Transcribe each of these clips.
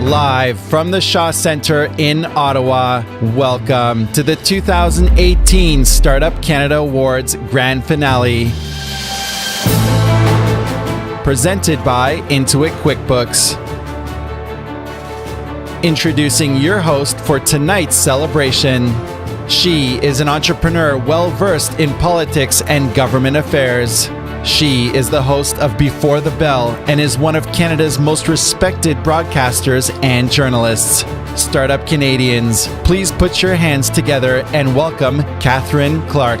live from the Shaw Centre in Ottawa. Welcome to the 2018 Startup Canada Awards Grand Finale. Presented by Intuit QuickBooks. Introducing your host for tonight's celebration. She is an entrepreneur well-versed in politics and government affairs. She is the host of Before the Bell and is one of Canada's most respected broadcasters and journalists. Startup Canadians, please put your hands together and welcome Catherine Clark.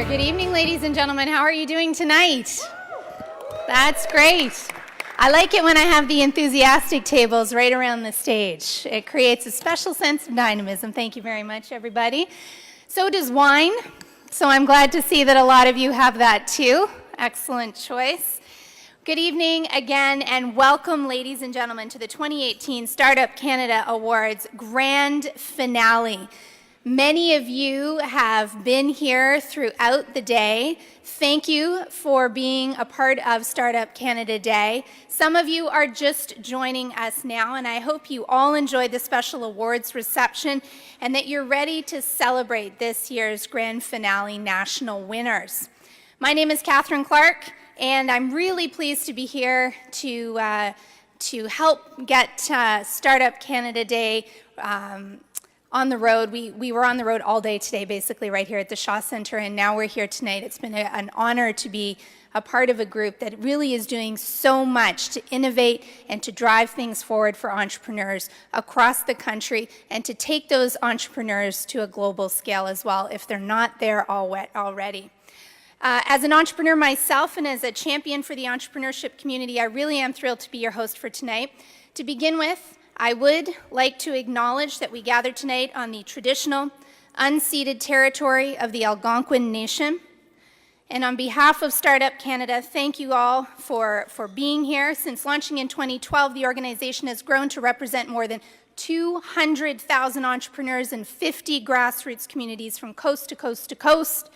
Good evening, ladies and gentlemen. How are you doing tonight? That's great. I like it when I have the enthusiastic tables right around the stage. It creates a special sense of dynamism. Thank you very much, everybody. So does wine. So I'm glad to see that a lot of you have that too. Excellent choice. Good evening again, and welcome, ladies and gentlemen, to the 2018 Startup Canada Awards Grand Finale. Many of you have been here throughout the day. Thank you for being a part of Startup Canada Day. Some of you are just joining us now, and I hope you all enjoyed the special awards reception and that you're ready to celebrate this year's Grand Finale national winners. My name is Catherine Clark, and I'm really pleased to be here to help get Startup Canada Day on the road. We were on the road all day today, basically right here at the Shaw Centre, and now we're here tonight. It's been an honor to be a part of a group that really is doing so much to innovate and to drive things forward for entrepreneurs across the country and to take those entrepreneurs to a global scale as well, if they're not there already. As an entrepreneur myself and as a champion for the entrepreneurship community, I really am thrilled to be your host for tonight. To begin with, I would like to acknowledge that we gather tonight on the traditional, unceded territory of the Algonquin Nation. And on behalf of Startup Canada, thank you all for being here. Since launching in 2012, the organization has grown to represent more than 200,000 entrepreneurs in 50 grassroots communities from coast to coast to coast.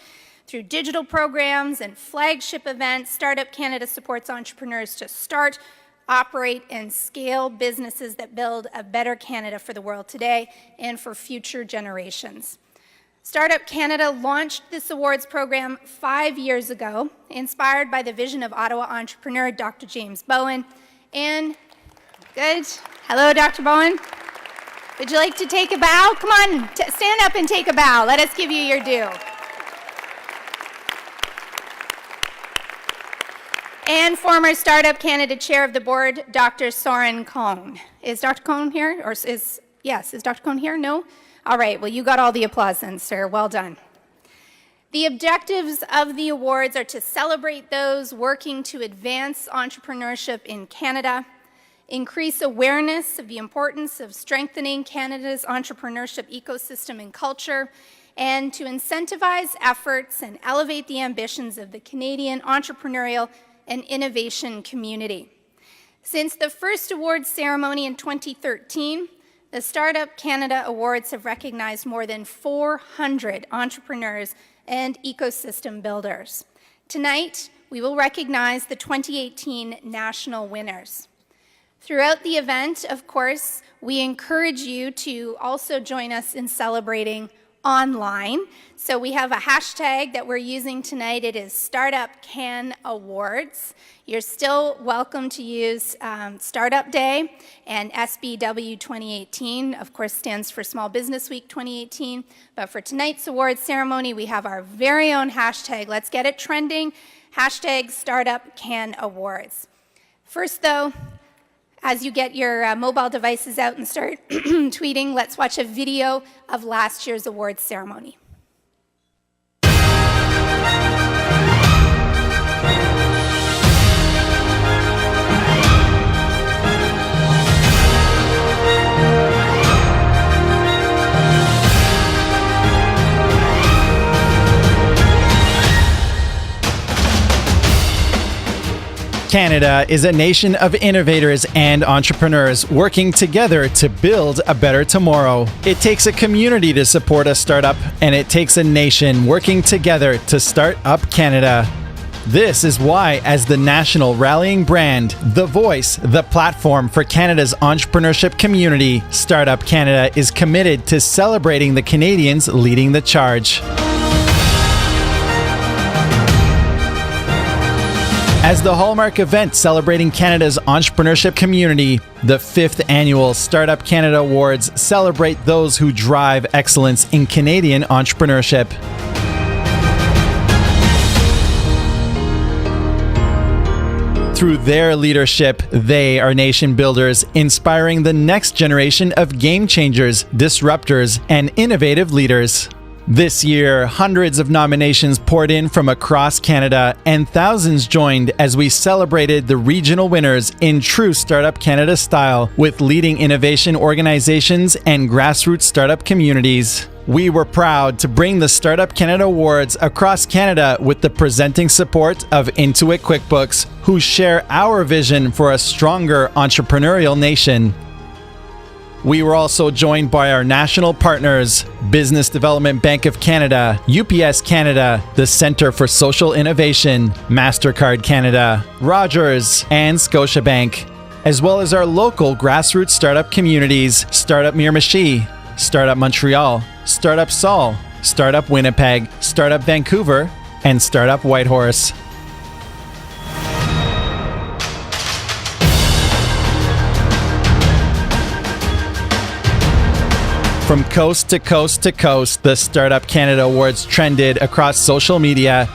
Through digital programs and flagship events, Startup Canada supports entrepreneurs to start, operate, and scale businesses that build a better Canada for the world today and for future generations. Startup Canada launched this awards program 5 years ago, inspired by the vision of Ottawa entrepreneur Dr. James Bowen. And hello, Dr. Bowen. Would you like to take a bow? Come on, stand up and take a bow. Let us give you your due. And former Startup Canada Chair of the Board, Dr. Soren Cohn. Is Dr. Cohn here? Is Dr. Cohn here? No? All right, well, you got all the applause then, sir. Well done. The objectives of the awards are to celebrate those working to advance entrepreneurship in Canada, increase awareness of the importance of strengthening Canada's entrepreneurship ecosystem and culture, and to incentivize efforts and elevate the ambitions of the Canadian entrepreneurial and innovation community. Since the first awards ceremony in 2013, the Startup Canada Awards have recognized more than 400 entrepreneurs and ecosystem builders. Tonight, we will recognize the 2018 national winners. Throughout the event, of course, we encourage you to also join us in celebrating online. So we have a hashtag that we're using tonight. It is Startup Can Awards. You're still welcome to use Startup Day and SBW 2018, of course, stands for Small Business Week 2018. But for tonight's awards ceremony, we have our very own hashtag. Let's get it trending. Hashtag Startup Can Awards. First, though, as you get your mobile devices out and start tweeting, let's watch a video of last year's awards ceremony. Canada is a nation of innovators and entrepreneurs working together to build a better tomorrow. It takes a community to support a startup, and it takes a nation working together to start up Canada. This is why, as the national rallying brand, the voice, the platform for Canada's entrepreneurship community, Startup Canada is committed to celebrating the Canadians leading the charge. As the hallmark event celebrating Canada's entrepreneurship community, the 5th annual Startup Canada Awards celebrate those who drive excellence in Canadian entrepreneurship. Through their leadership, they are nation builders, inspiring the next generation of game changers, disruptors, and innovative leaders. This year, hundreds of nominations poured in from across Canada, and thousands joined as we celebrated the regional winners in true Startup Canada style with leading innovation organizations and grassroots startup communities. We were proud to bring the Startup Canada Awards across Canada with the presenting support of Intuit QuickBooks, who share our vision for a stronger entrepreneurial nation. We were also joined by our national partners, Business Development Bank of Canada, UPS Canada, the Centre for Social Innovation, MasterCard Canada, Rogers, and Scotiabank, as well as our local grassroots startup communities, Startup Miramichi, Startup Montreal, Startup Saul, Startup Winnipeg, Startup Vancouver, and Startup Whitehorse. From coast to coast to coast, the Startup Canada Awards trended across social media,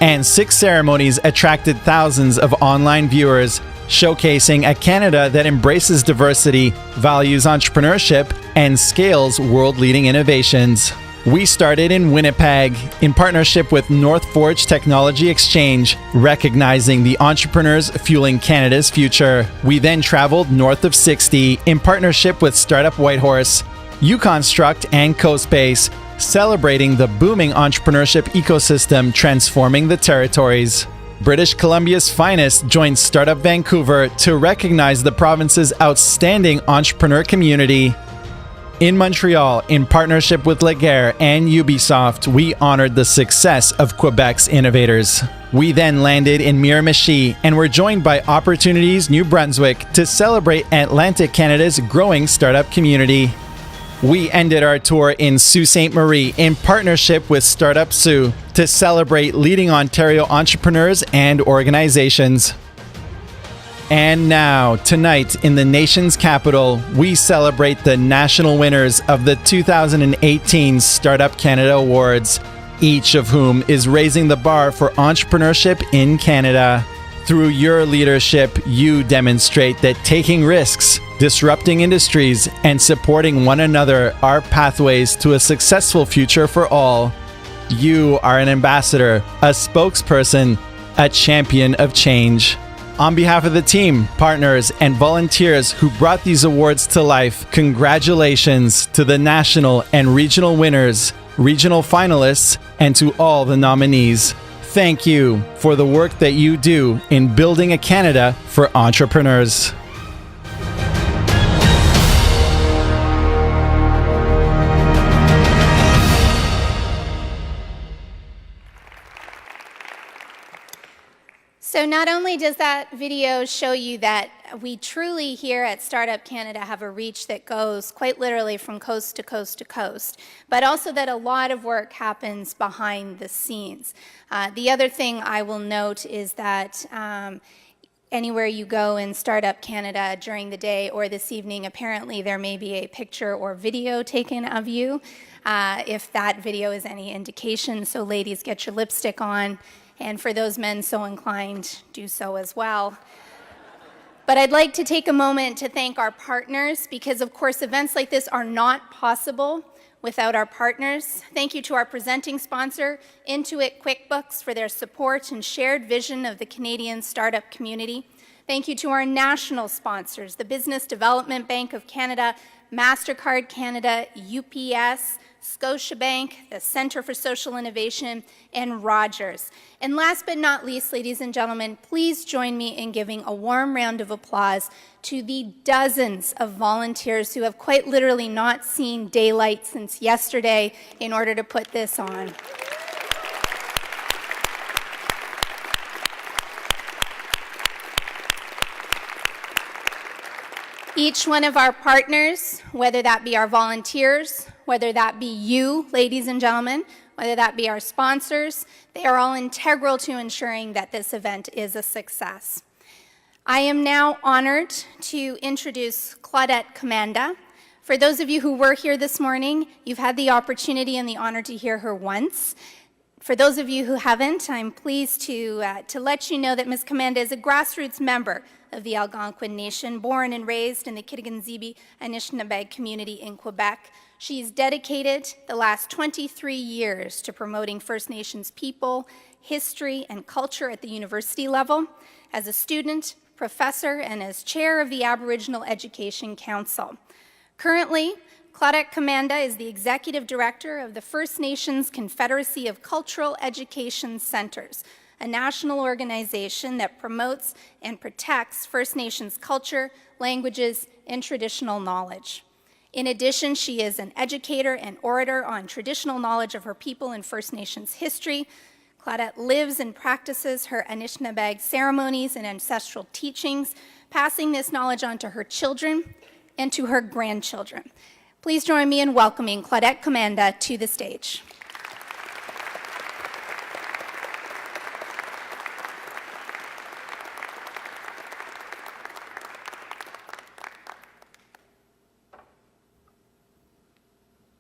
and 6 ceremonies attracted thousands of online viewers, showcasing a Canada that embraces diversity, values entrepreneurship, and scales world-leading innovations. We started in Winnipeg in partnership with North Forge Technology Exchange, recognizing the entrepreneurs fueling Canada's future. We then traveled north of 60 in partnership with Startup Whitehorse, UConstruct, and CoSpace, celebrating the booming entrepreneurship ecosystem transforming the territories. British Columbia's finest joined Startup Vancouver to recognize the province's outstanding entrepreneur community. In Montreal, in partnership with Laguerre and Ubisoft, we honored the success of Quebec's innovators. We then landed in Miramichi and were joined by Opportunities New Brunswick to celebrate Atlantic Canada's growing startup community. We ended our tour in Sault Ste. Marie in partnership with Startup Sault to celebrate leading Ontario entrepreneurs and organizations. And now, tonight in the nation's capital, we celebrate the national winners of the 2018 Startup Canada Awards, each of whom is raising the bar for entrepreneurship in Canada. Through your leadership, you demonstrate that taking risks, disrupting industries, and supporting one another are pathways to a successful future for all. You are an ambassador, a spokesperson, a champion of change. On behalf of the team, partners, and volunteers who brought these awards to life, congratulations to the national and regional winners, regional finalists, and to all the nominees. Thank you for the work that you do in building a Canada for entrepreneurs. So not only does that video show you that we truly here at Startup Canada have a reach that goes quite literally from coast to coast to coast, but also that a lot of work happens behind the scenes. The other thing I will note is that anywhere you go in Startup Canada during the day or this evening, apparently there may be a picture or video taken of you, if that video is any indication. So ladies, get your lipstick on. And for those men so inclined, do so as well. But I'd like to take a moment to thank our partners because, of course, events like this are not possible without our partners. Thank you to our presenting sponsor, Intuit QuickBooks, for their support and shared vision of the Canadian startup community. Thank you to our national sponsors, the Business Development Bank of Canada, MasterCard Canada, UPS, Scotiabank, the Centre for Social Innovation, and Rogers. And last but not least, ladies and gentlemen, please join me in giving a warm round of applause to the dozens of volunteers who have quite literally not seen daylight since yesterday in order to put this on. Each one of our partners, whether that be our volunteers, whether that be you, ladies and gentlemen, whether that be our sponsors, they are all integral to ensuring that this event is a success. I am now honored to introduce Claudette Commanda. For those of you who were here this morning, you've had the opportunity and the honor to hear her once. For those of you who haven't, I'm pleased to let you know that Ms. Commanda is a grassroots member of the Algonquin Nation, born and raised in the Kitigan-Zibi Anishinaabe community in Quebec. She's dedicated the last 23 years to promoting First Nations people, history, and culture at the university level, as a student, professor, and as chair of the Aboriginal Education Council. Currently, Claudette Commanda is the executive director of the First Nations Confederacy of Cultural Education Centers, a national organization that promotes and protects First Nations culture, languages, and traditional knowledge. In addition, she is an educator and orator on traditional knowledge of her people and First Nations history. Claudette lives and practices her Anishinaabeg ceremonies and ancestral teachings, passing this knowledge on to her children and to her grandchildren. Please join me in welcoming Claudette Commanda to the stage.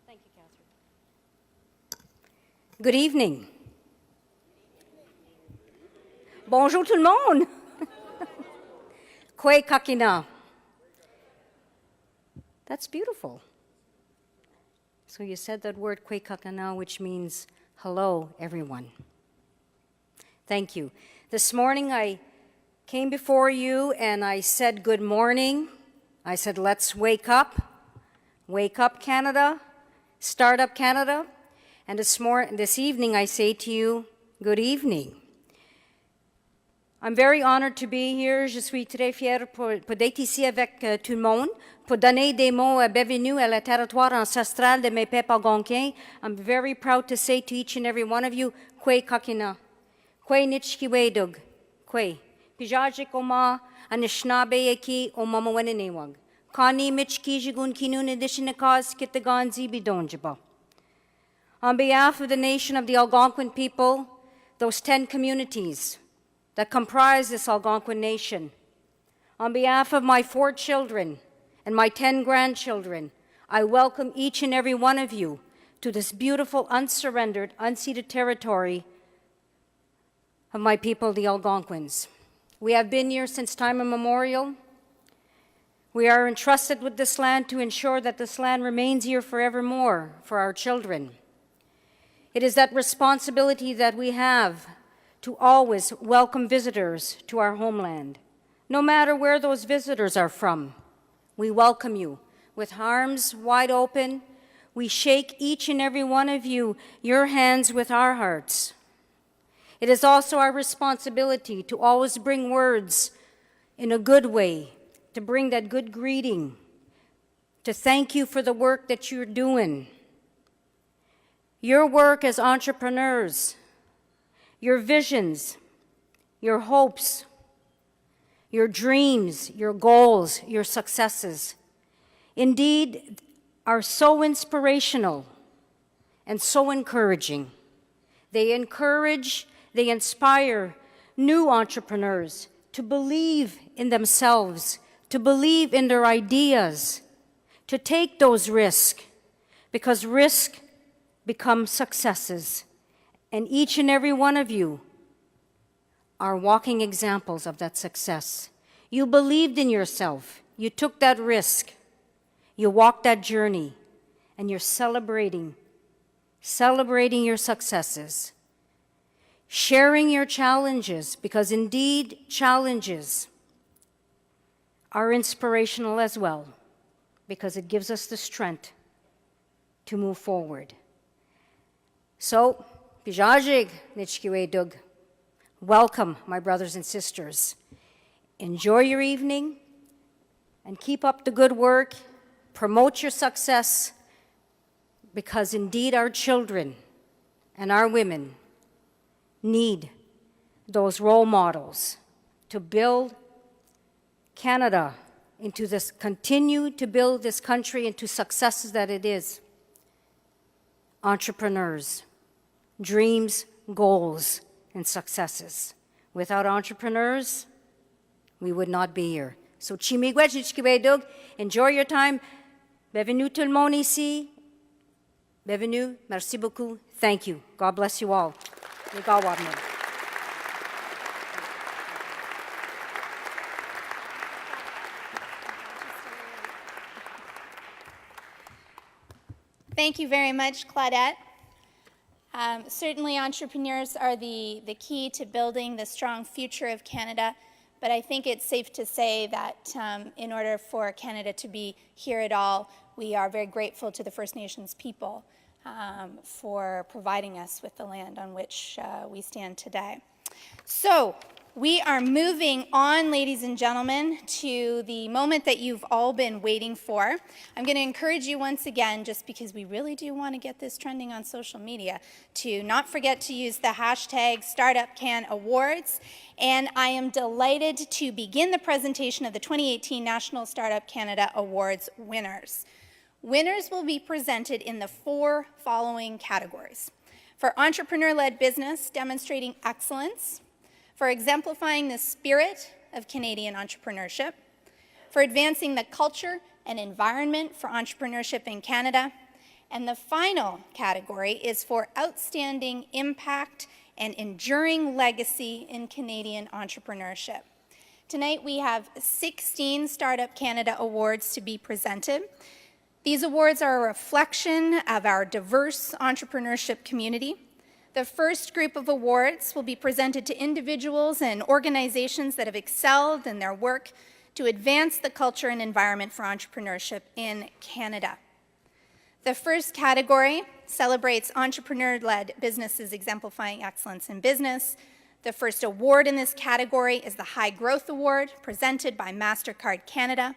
Thank you, Catherine. Good evening. Bonjour tout le monde. Kwe kakina. That's beautiful. So you said that word kwe kakina, which means hello, everyone. Thank you. This morning I came before you and I said good morning. I said, let's wake up. Wake up, Canada. Start up, Canada. And this evening I say to you, good evening. I'm very honored to be here. Je suis très fière d'être ici avec tout le monde, pour donner des mots bienvenue à la territoire ancestral de mes peuples algonquins. I'm very proud to say to each and every one of you, Kwe kakina, Kwe nitchkiwedug, Kwe. Pijaje koma Anishinaabe eki o mamawenenewag. Kani michki jigun kinun edishinakaz kitaganzi bidonjaba. On behalf of the nation of the Algonquin people, those 10 communities that comprise this Algonquin nation, on behalf of my 4 children and my 10 grandchildren, I welcome each and every one of you to this beautiful, unsurrendered, unceded territory of my people, the Algonquins. We have been here since time immemorial. We are entrusted with this land to ensure that this land remains here forevermore for our children. It is that responsibility that we have to always welcome visitors to our homeland. No matter where those visitors are from, we welcome you with arms wide open. We shake each and every one of you, your hands with our hearts. It is also our responsibility to always bring words in a good way, to bring that good greeting, to thank you for the work that you're doing. Your work as entrepreneurs, your visions, your hopes, your dreams, your goals, your successes, indeed are so inspirational and so encouraging. They encourage, they inspire new entrepreneurs to believe in themselves, to believe in their ideas, to take those risks, because risk becomes successes. And each and every one of you are walking examples of that success. You believed in yourself. You took that risk. You walked that journey. And you're celebrating your successes. Sharing your challenges, because indeed challenges are inspirational as well. because it gives us the strength to move forward. So, Pijajig Nichkiwedug, welcome, my brothers and sisters. Enjoy your evening and keep up the good work. Promote your success, because indeed our children and our women need those role models to build Canada into this, continue to build this country into successes that it is. Entrepreneurs, dreams, goals, and successes. Without entrepreneurs, we would not be here. So, Chimigwejnichkiwedug, enjoy your time. Bienvenue tout le monde ici. Bienvenue. Merci beaucoup. Thank you. God bless you all. Thank you very much, Claudette. Certainly entrepreneurs are the key to building the strong future of Canada, but I think it's safe to say that in order for Canada to be here at all, we are very grateful to the First Nations people for providing us with the land on which we stand today. So, we are moving on, ladies and gentlemen, to the moment that you've all been waiting for. I'm going to encourage you once again, just because we really do want to get this trending on social media, to not forget to use the hashtag StartupCanAwards. And I am delighted to begin the presentation of the 2018 National Startup Canada Awards winners. Winners will be presented in the 4 following categories: for entrepreneur-led business demonstrating excellence, for exemplifying the spirit of Canadian entrepreneurship, for advancing the culture and environment for entrepreneurship in Canada, and the final category is for outstanding impact and enduring legacy in Canadian entrepreneurship. Tonight we have 16 Startup Canada Awards to be presented. These awards are a reflection of our diverse entrepreneurship community. The first group of awards will be presented to individuals and organizations that have excelled in their work to advance the culture and environment for entrepreneurship in Canada. The first category celebrates entrepreneur-led businesses exemplifying excellence in business. The first award in this category is the High Growth Award, presented by MasterCard Canada.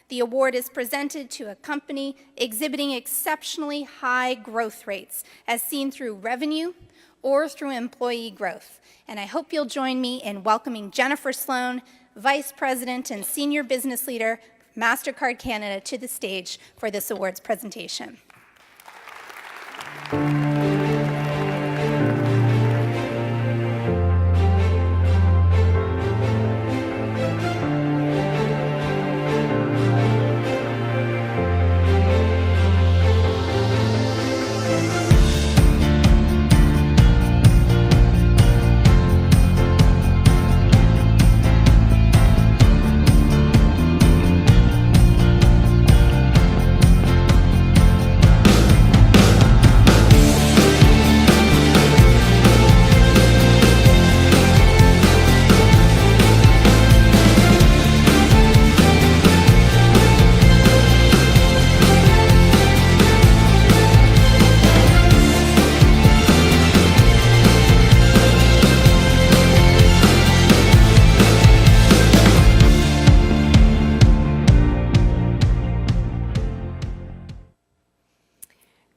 The award is presented to a company exhibiting exceptionally high growth rates, as seen through revenue or through employee growth. And I hope you'll join me in welcoming Jennifer Sloan, Vice President and Senior Business Leader, MasterCard Canada, to the stage for this awards presentation.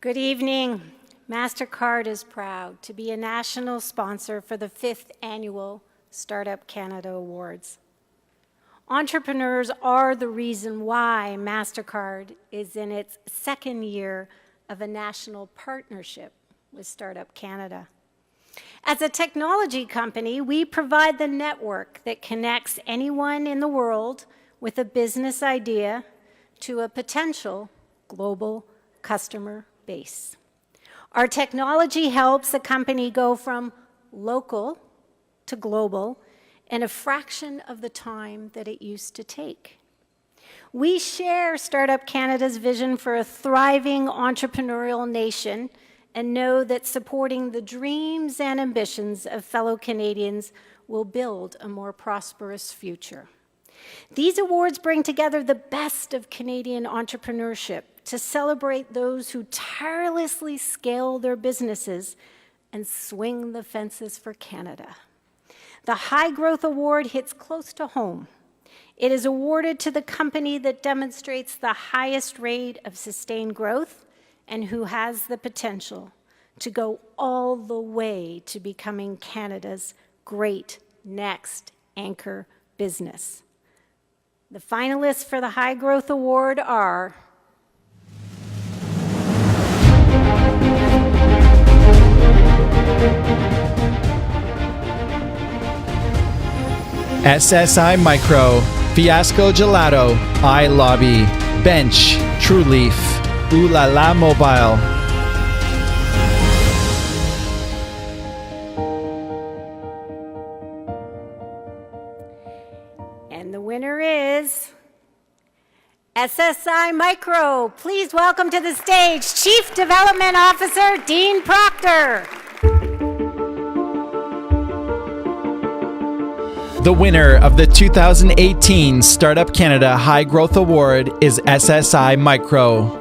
Good evening. MasterCard is proud to be a national sponsor for the 5th annual Startup Canada Awards. Entrepreneurs are the reason why MasterCard is in its 2nd year of a national partnership with Startup Canada. As a technology company, we provide the network that connects anyone in the world with a business idea to a potential global customer base. Our technology helps a company go from local to global in a fraction of the time that it used to take. We share Startup Canada's vision for a thriving entrepreneurial nation and know that supporting the dreams and ambitions of fellow Canadians will build a more prosperous future. These awards bring together the best of Canadian entrepreneurship to celebrate those who tirelessly scale their businesses and swing the fences for Canada. The High Growth Award hits close to home. It is awarded to the company that demonstrates the highest rate of sustained growth and who has the potential to go all the way to becoming Canada's great next anchor business. The finalists for the High Growth Award are SSI Micro, Fiasco Gelato, iLobby, Bench, TrueLeaf, Ooh La La Mobile. And the winner is SSI Micro. Please welcome to the stage Chief Development Officer Dean Proctor. The winner of the 2018 Startup Canada High Growth Award is SSI Micro.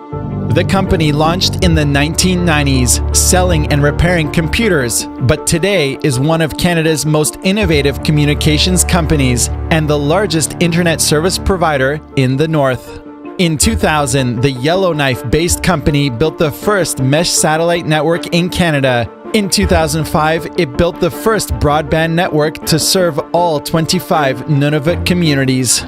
The company launched in the 1990s, selling and repairing computers, but today is one of Canada's most innovative communications companies and the largest internet service provider in the North. In 2000, the Yellowknife-based company built the first mesh satellite network in Canada. In 2005, it built the first broadband network to serve all 25 Nunavut communities.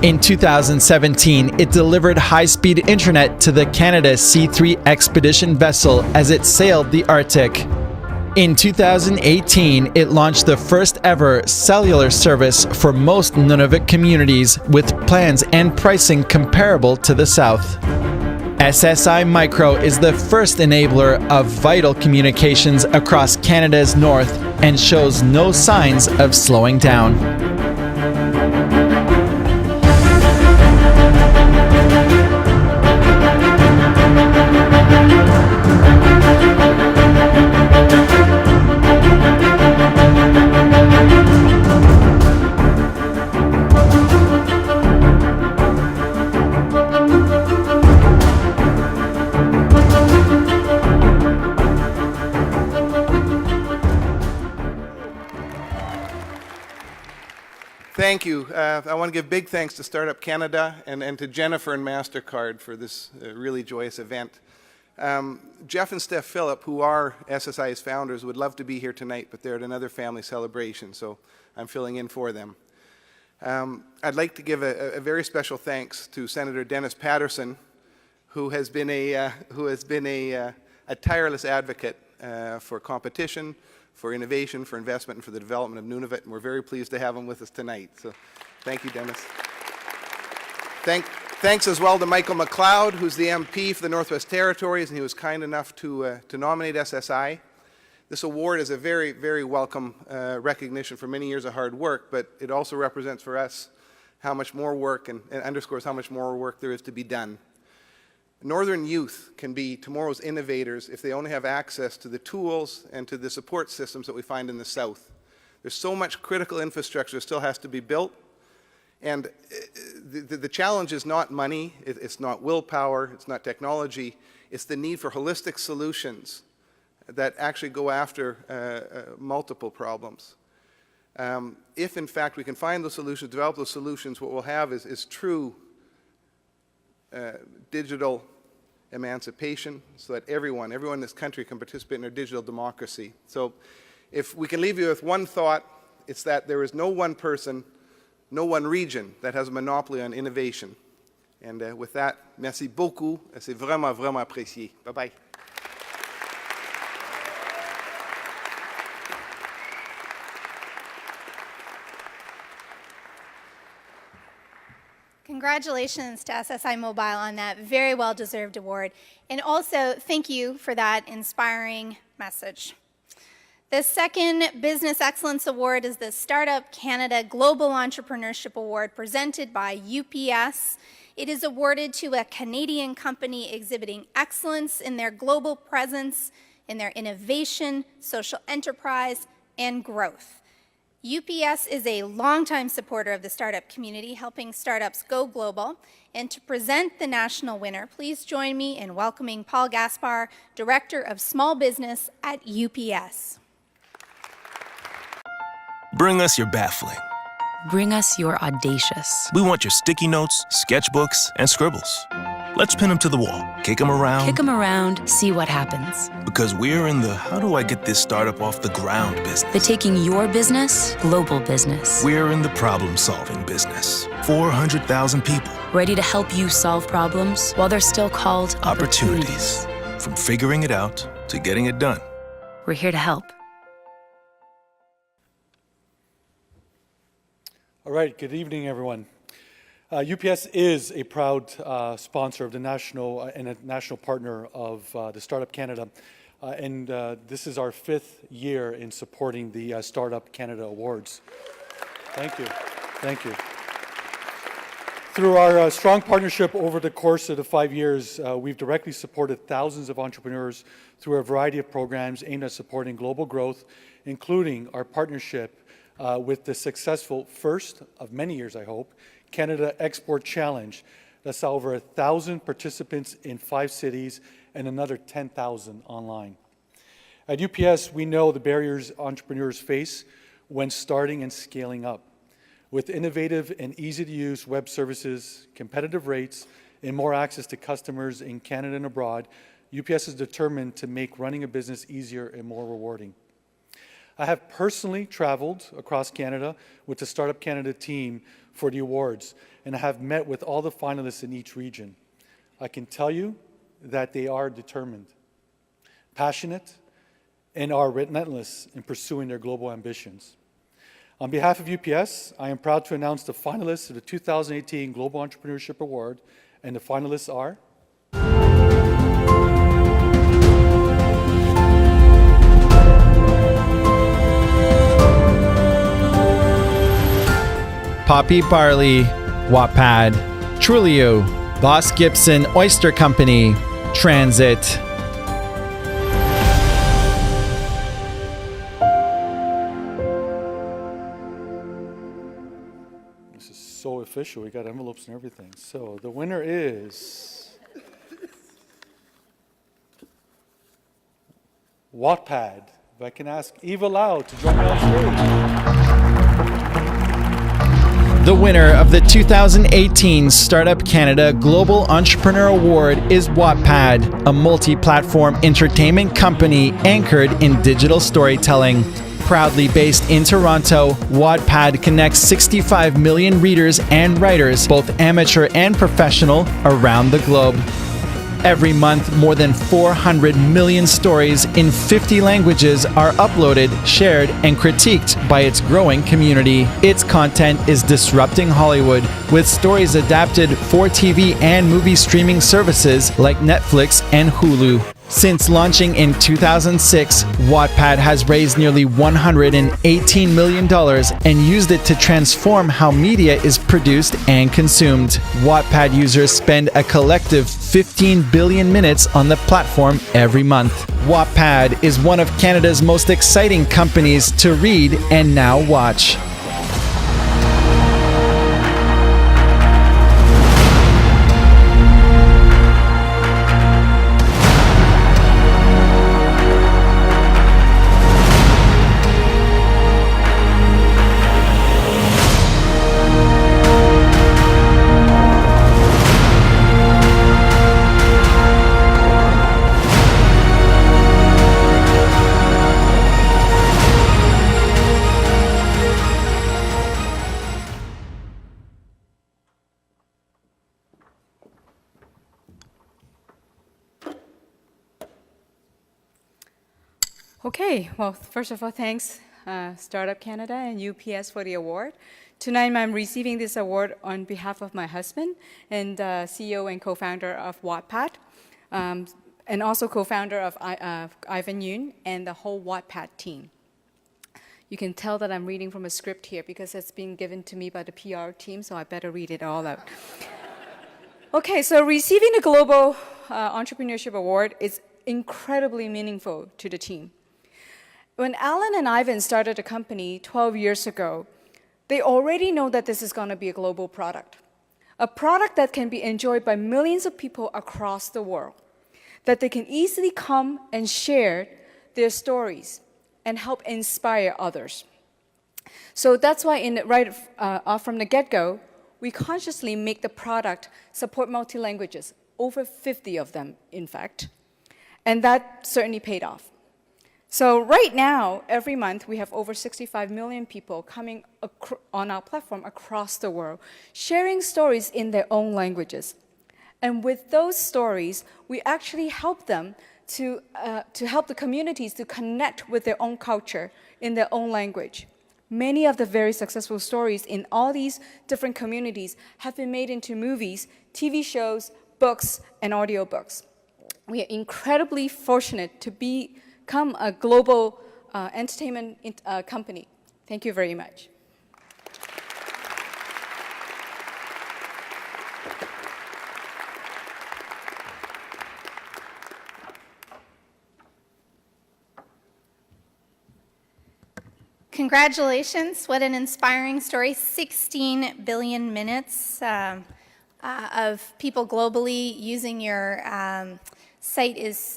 In 2017, it delivered high-speed internet to the Canada C3 expedition vessel as it sailed the Arctic. In 2018, it launched the first ever cellular service for most Nunavut communities with plans and pricing comparable to the South. SSI Micro is the first enabler of vital communications across Canada's north and shows no signs of slowing down. Thank you. I want to give big thanks to Startup Canada and to Jennifer and MasterCard for this really joyous event. Jeff and Steph Phillip, who are SSI's founders, would love to be here tonight, but they're at another family celebration, so I'm filling in for them. I'd like to give a very special thanks to Senator Dennis Patterson, who has been a tireless advocate for competition, for innovation, for investment, and for the development of Nunavut, and we're very pleased to have him with us tonight. So thank you, Dennis. Thanks as well to Michael McLeod, who's the MP for the Northwest Territories, and he was kind enough to nominate SSI. This award is a very, very welcome recognition for many years of hard work, but it also represents for us how much more work and underscores how much more work there is to be done. Northern youth can be tomorrow's innovators if they only have access to the tools and to the support systems that we find in the South. There's so much critical infrastructure that still has to be built, and the challenge is not money, it's not willpower, it's not technology, it's the need for holistic solutions that actually go after multiple problems. If in fact we can find those solutions, develop those solutions, what we'll have is true digital emancipation, so that everyone in this country can participate in our digital democracy. So if we can leave you with one thought, it's that there is no one person, no one region that has a monopoly on innovation. And with that, merci beaucoup. C'est vraiment, vraiment apprécié. Bye-bye. Congratulations to SSI Mobile on that very well-deserved award. And also, thank you for that inspiring message. The second Business Excellence Award is the Startup Canada Global Entrepreneurship Award presented by UPS. It is awarded to a Canadian company exhibiting excellence in their global presence, in their innovation, social enterprise, and growth. UPS is a longtime supporter of the startup community, helping startups go global. And to present the national winner, please join me in welcoming Paul Gaspar, Director of Small Business at UPS. Bring us your baffling. Bring us your audacious. We want your sticky notes, sketchbooks, and scribbles. Let's pin them to the wall, kick them around. Kick them around, see what happens. Because we're in the how do I get this startup off the ground business. The taking your business, global business. We're in the problem-solving business. 400,000 people. Ready to help you solve problems while they're still called opportunities. From figuring it out to getting it done. We're here to help. All right, good evening, everyone. UPS is a proud sponsor of the national and a national partner of the Startup Canada. And this is our 5th year in supporting the Startup Canada Awards. Thank you. Thank you. Through our strong partnership over the course of the 5 years, we've directly supported thousands of entrepreneurs through a variety of programs aimed at supporting global growth, including our partnership with the successful first of many years, I hope, Canada Export Challenge that saw over 1,000 participants in 5 cities and another 10,000 online. At UPS, we know the barriers entrepreneurs face when starting and scaling up. With innovative and easy-to-use web services, competitive rates, and more access to customers in Canada and abroad, UPS is determined to make running a business easier and more rewarding. I have personally traveled across Canada with the Startup Canada team for the awards, and I have met with all the finalists in each region. I can tell you that they are determined, passionate, and are relentless in pursuing their global ambitions. On behalf of UPS, I am proud to announce the finalists of the 2018 Global Entrepreneurship Award, and the finalists are Poppy Barley, Wattpad, Trulio, Boss Gibson Oyster Company, Transit. This is so official. We got envelopes and everything. So the winner is Wattpad. If I can ask Eva Lau to join me on stage. The winner of the 2018 Startup Canada Global Entrepreneur Award is Wattpad, a multi-platform entertainment company anchored in digital storytelling. Proudly based in Toronto, Wattpad connects 65 million readers and writers, both amateur and professional, around the globe. Every month, more than 400 million stories in 50 languages are uploaded, shared, and critiqued by its growing community. Its content is disrupting Hollywood, with stories adapted for TV and movie streaming services like Netflix and Hulu. Since launching in 2006, Wattpad has raised nearly $118 million and used it to transform how media is produced and consumed. Wattpad users spend a collective 15 billion minutes on the platform every month. Wattpad is one of Canada's most exciting companies to read and now watch. Okay, well, first of all, thanks Startup Canada and UPS for the award. Tonight I'm receiving this award on behalf of my husband and CEO and co-founder of Wattpad, and also co-founder of Ivan Yoon and the whole Wattpad team. You can tell that I'm reading from a script here because it's been given to me by the PR team, so I better read it all out. Okay, so receiving the Global Entrepreneurship Award is incredibly meaningful to the team. When Alan and Ivan started a company 12 years ago, they already know that this is going to be a global product, a product that can be enjoyed by millions of people across the world, that they can easily come and share their stories and help inspire others. So that's why right off from the get-go, we consciously make the product support multi-languages, over 50 of them, in fact, and that certainly paid off. So right now, every month, we have over 65 million people coming on our platform across the world, sharing stories in their own languages. And with those stories, we actually help them to help the communities to connect with their own culture in their own language. Many of the very successful stories in all these different communities have been made into movies, TV shows, books, and audiobooks. We are incredibly fortunate to become a global entertainment company. Thank you very much. Congratulations, what an inspiring story. 16 billion minutes of people globally using your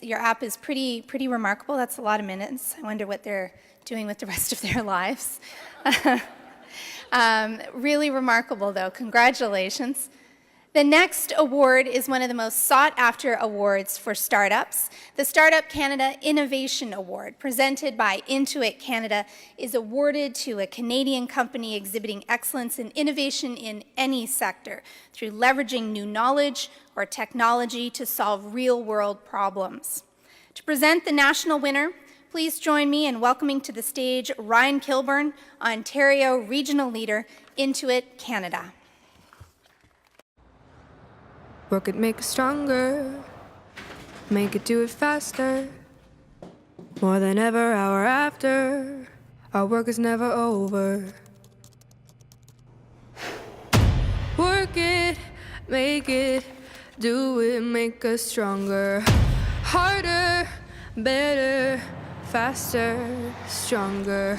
your app is pretty remarkable. That's a lot of minutes. I wonder what they're doing with the rest of their lives. Really remarkable though, congratulations. The next award is one of the most sought-after awards for startups. The Startup Canada Innovation Award, presented by Intuit Canada, is awarded to a Canadian company exhibiting excellence in innovation in any sector through leveraging new knowledge or technology to solve real-world problems. To present the national winner, please join me in welcoming to the stage Ryan Kilburn, Ontario Regional Leader, Intuit Canada. Work it, make it stronger, make it do it faster, more than ever, hour after, our work is never over. Work it, make it, do it, make us stronger, harder, better, faster, stronger.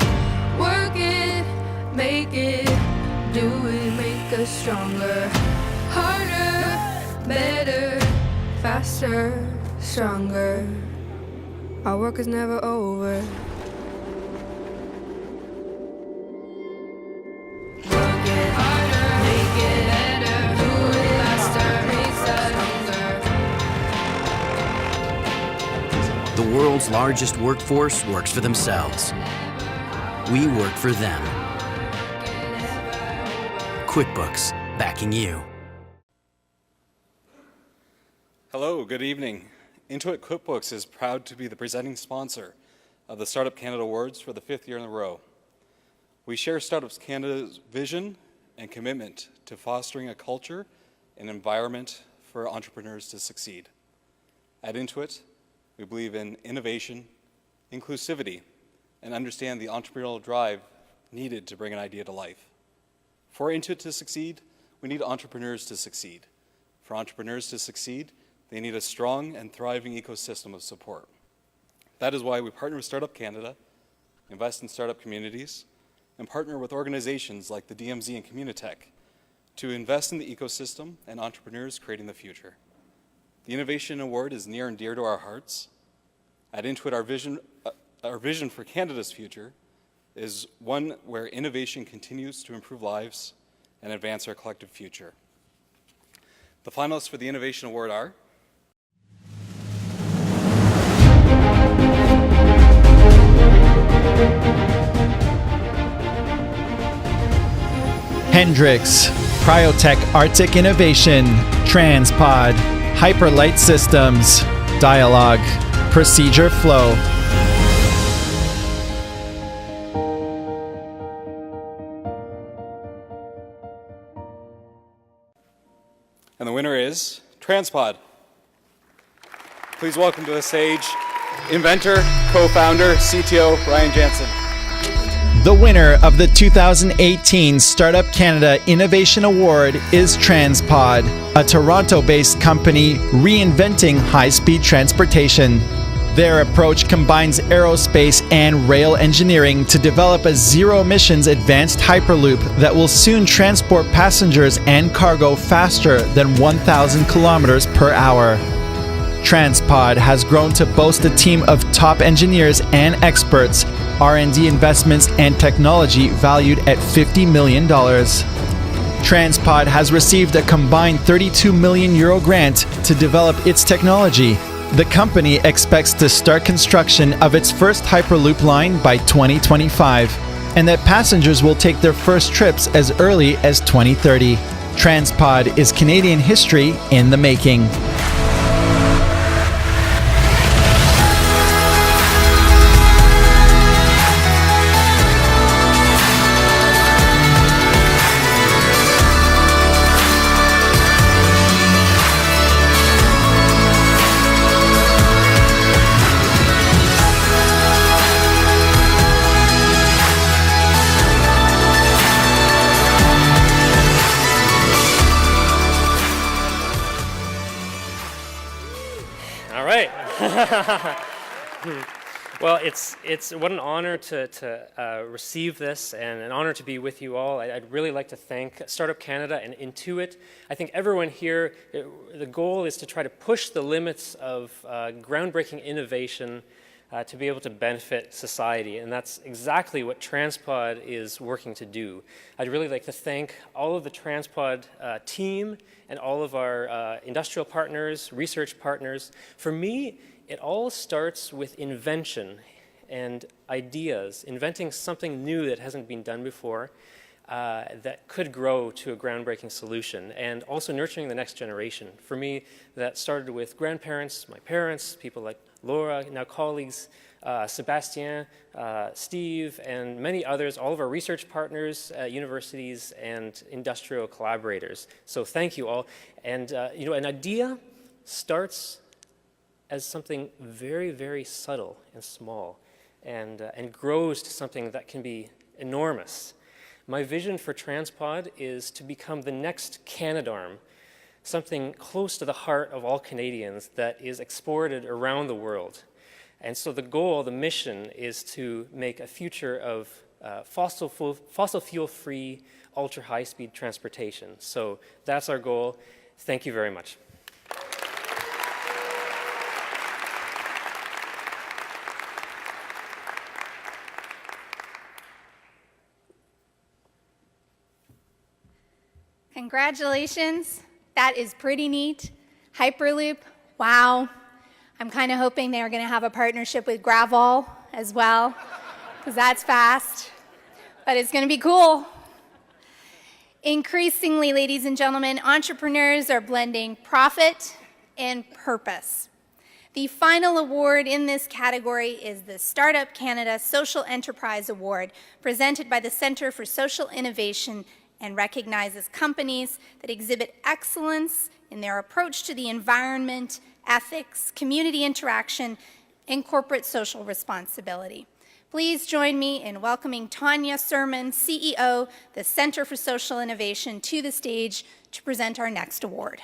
Work it, make it, do it, make us stronger, harder, better, faster, stronger. Our work is never over. Work it harder, make it better, do it faster, make us stronger. The world's largest workforce works for themselves. We work for them. QuickBooks, backing you. Hello, good evening. Intuit QuickBooks is proud to be the presenting sponsor of the Startup Canada Awards for the 5th year in a row. We share Startups Canada's vision and commitment to fostering a culture and environment for entrepreneurs to succeed. At Intuit, we believe in innovation, inclusivity, and understand the entrepreneurial drive needed to bring an idea to life. For Intuit to succeed, we need entrepreneurs to succeed. For entrepreneurs to succeed, they need a strong and thriving ecosystem of support. That is why we partner with Startup Canada, invest in startup communities, and partner with organizations like the DMZ and Communitech to invest in the ecosystem and entrepreneurs creating the future. The Innovation Award is near and dear to our hearts. At Intuit, our vision for Canada's future is one where innovation continues to improve lives and advance our collective future. The finalists for the Innovation Award are Hendrix, Cryotech Arctic Innovation, Transpod, Hyperlight Systems, Dialogue, Procedure Flow. And the winner is Transpod. Please welcome to the stage inventor, co-founder, CTO, Ryan Jansen. The winner of the 2018 Startup Canada Innovation Award is Transpod, a Toronto-based company reinventing high-speed transportation. Their approach combines aerospace and rail engineering to develop a zero-emissions advanced Hyperloop that will soon transport passengers and cargo faster than 1,000 kilometers per hour. TransPod has grown to boast a team of top engineers and experts, R&D investments and technology valued at $50 million. TransPod has received a combined €32 million grant to develop its technology. The company expects to start construction of its first Hyperloop line by 2025, and that passengers will take their first trips as early as 2030. TransPod is Canadian history in the making. Well, it's what an honor to receive this and an honor to be with you all. I'd really like to thank Startup Canada and Intuit. I think everyone here, the goal is to try to push the limits of groundbreaking innovation to be able to benefit society, and that's exactly what TransPod is working to do. I'd really like to thank all of the TransPod team and all of our industrial partners, research partners. For me, it all starts with invention and ideas, inventing something new that hasn't been done before that could grow to a groundbreaking solution, and also nurturing the next generation. For me, that started with grandparents, my parents, people like Laura, now colleagues, Sebastien, Steve, and many others, all of our research partners, universities, and industrial collaborators. So thank you all. And an idea starts as something very, very subtle and small, and grows to something that can be enormous. My vision for TransPod is to become the next Canadarm, something close to the heart of all Canadians that is exported around the world. And so the goal, the mission, is to make a future of fossil fuel-free, ultra-high-speed transportation. So that's our goal. Thank you very much. Congratulations. That is pretty neat. Hyperloop, wow. I'm kind of hoping they're going to have a partnership with Gravol as well, because that's fast. But it's going to be cool. Increasingly, ladies and gentlemen, entrepreneurs are blending profit and purpose. The final award in this category is the Startup Canada Social Enterprise Award, presented by the Centre for Social Innovation, and recognizes companies that exhibit excellence in their approach to the environment, ethics, community interaction, and corporate social responsibility. Please join me in welcoming Tanya Sermon, CEO, the Centre for Social Innovation, to the stage to present our next award.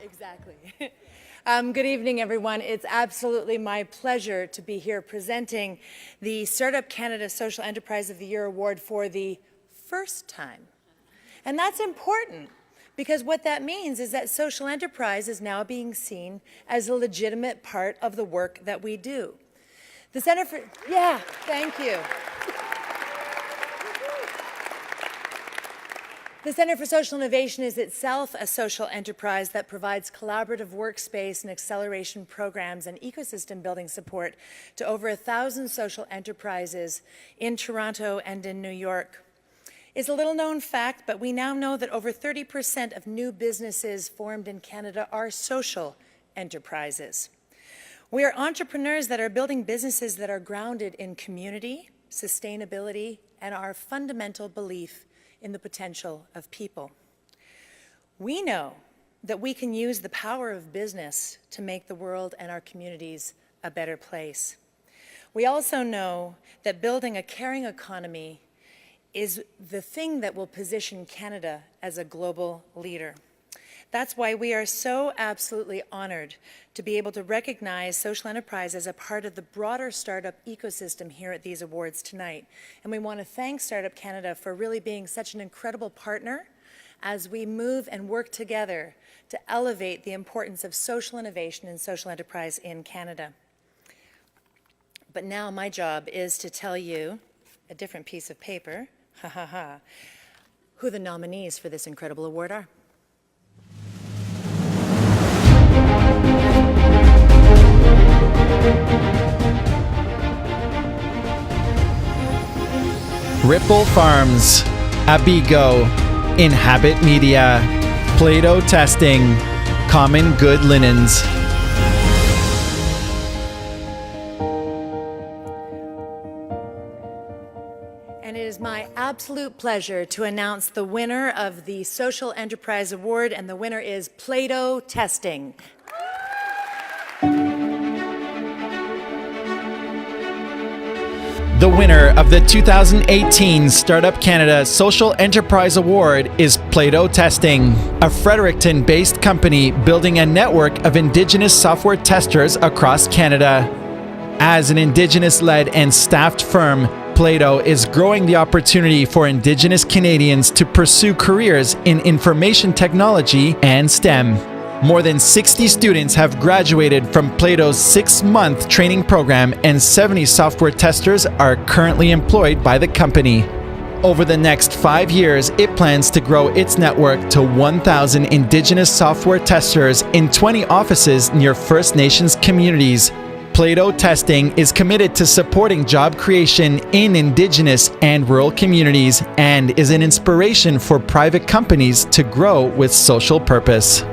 Exactly. Good evening, everyone. It's absolutely my pleasure to be here presenting the Startup Canada Social Enterprise of the Year Award for the first time. And that's important, because what that means is that social enterprise is now being seen as a legitimate part of the work that we do. The Center for, thank you. The Center for Social Innovation is itself a social enterprise that provides collaborative workspace and acceleration programs and ecosystem building support to over 1,000 social enterprises in Toronto and in New York. It's a little known fact, but we now know that over 30% of new businesses formed in Canada are social enterprises. We are entrepreneurs that are building businesses that are grounded in community, sustainability, and our fundamental belief in the potential of people. We know that we can use the power of business to make the world and our communities a better place. We also know that building a caring economy is the thing that will position Canada as a global leader. That's why we are so absolutely honored to be able to recognize social enterprise as a part of the broader startup ecosystem here at these awards tonight. And we want to thank Startup Canada for really being such an incredible partner as we move and work together to elevate the importance of social innovation and social enterprise in Canada. But now my job is to tell you a different piece of paper, who the nominees for this incredible award are. Ripple Farms, Abigo, Inhabit Media, Play-Doh Testing, Common Good Linens. And it is my absolute pleasure to announce the winner of the Social Enterprise Award, and the winner is Play-Doh Testing. The winner of the 2018 Startup Canada Social Enterprise Award is Play-Doh Testing, a Fredericton-based company building a network of Indigenous software testers across Canada. As an Indigenous-led and staffed firm, Play-Doh is growing the opportunity for Indigenous Canadians to pursue careers in information technology and STEM. More than 60 students have graduated from Play-Doh's 6-month training program, and 70 software testers are currently employed by the company. Over the next 5 years, it plans to grow its network to 1,000 Indigenous software testers in 20 offices near First Nations communities. Play-Doh Testing is committed to supporting job creation in Indigenous and rural communities and is an inspiration for private companies to grow with social purpose.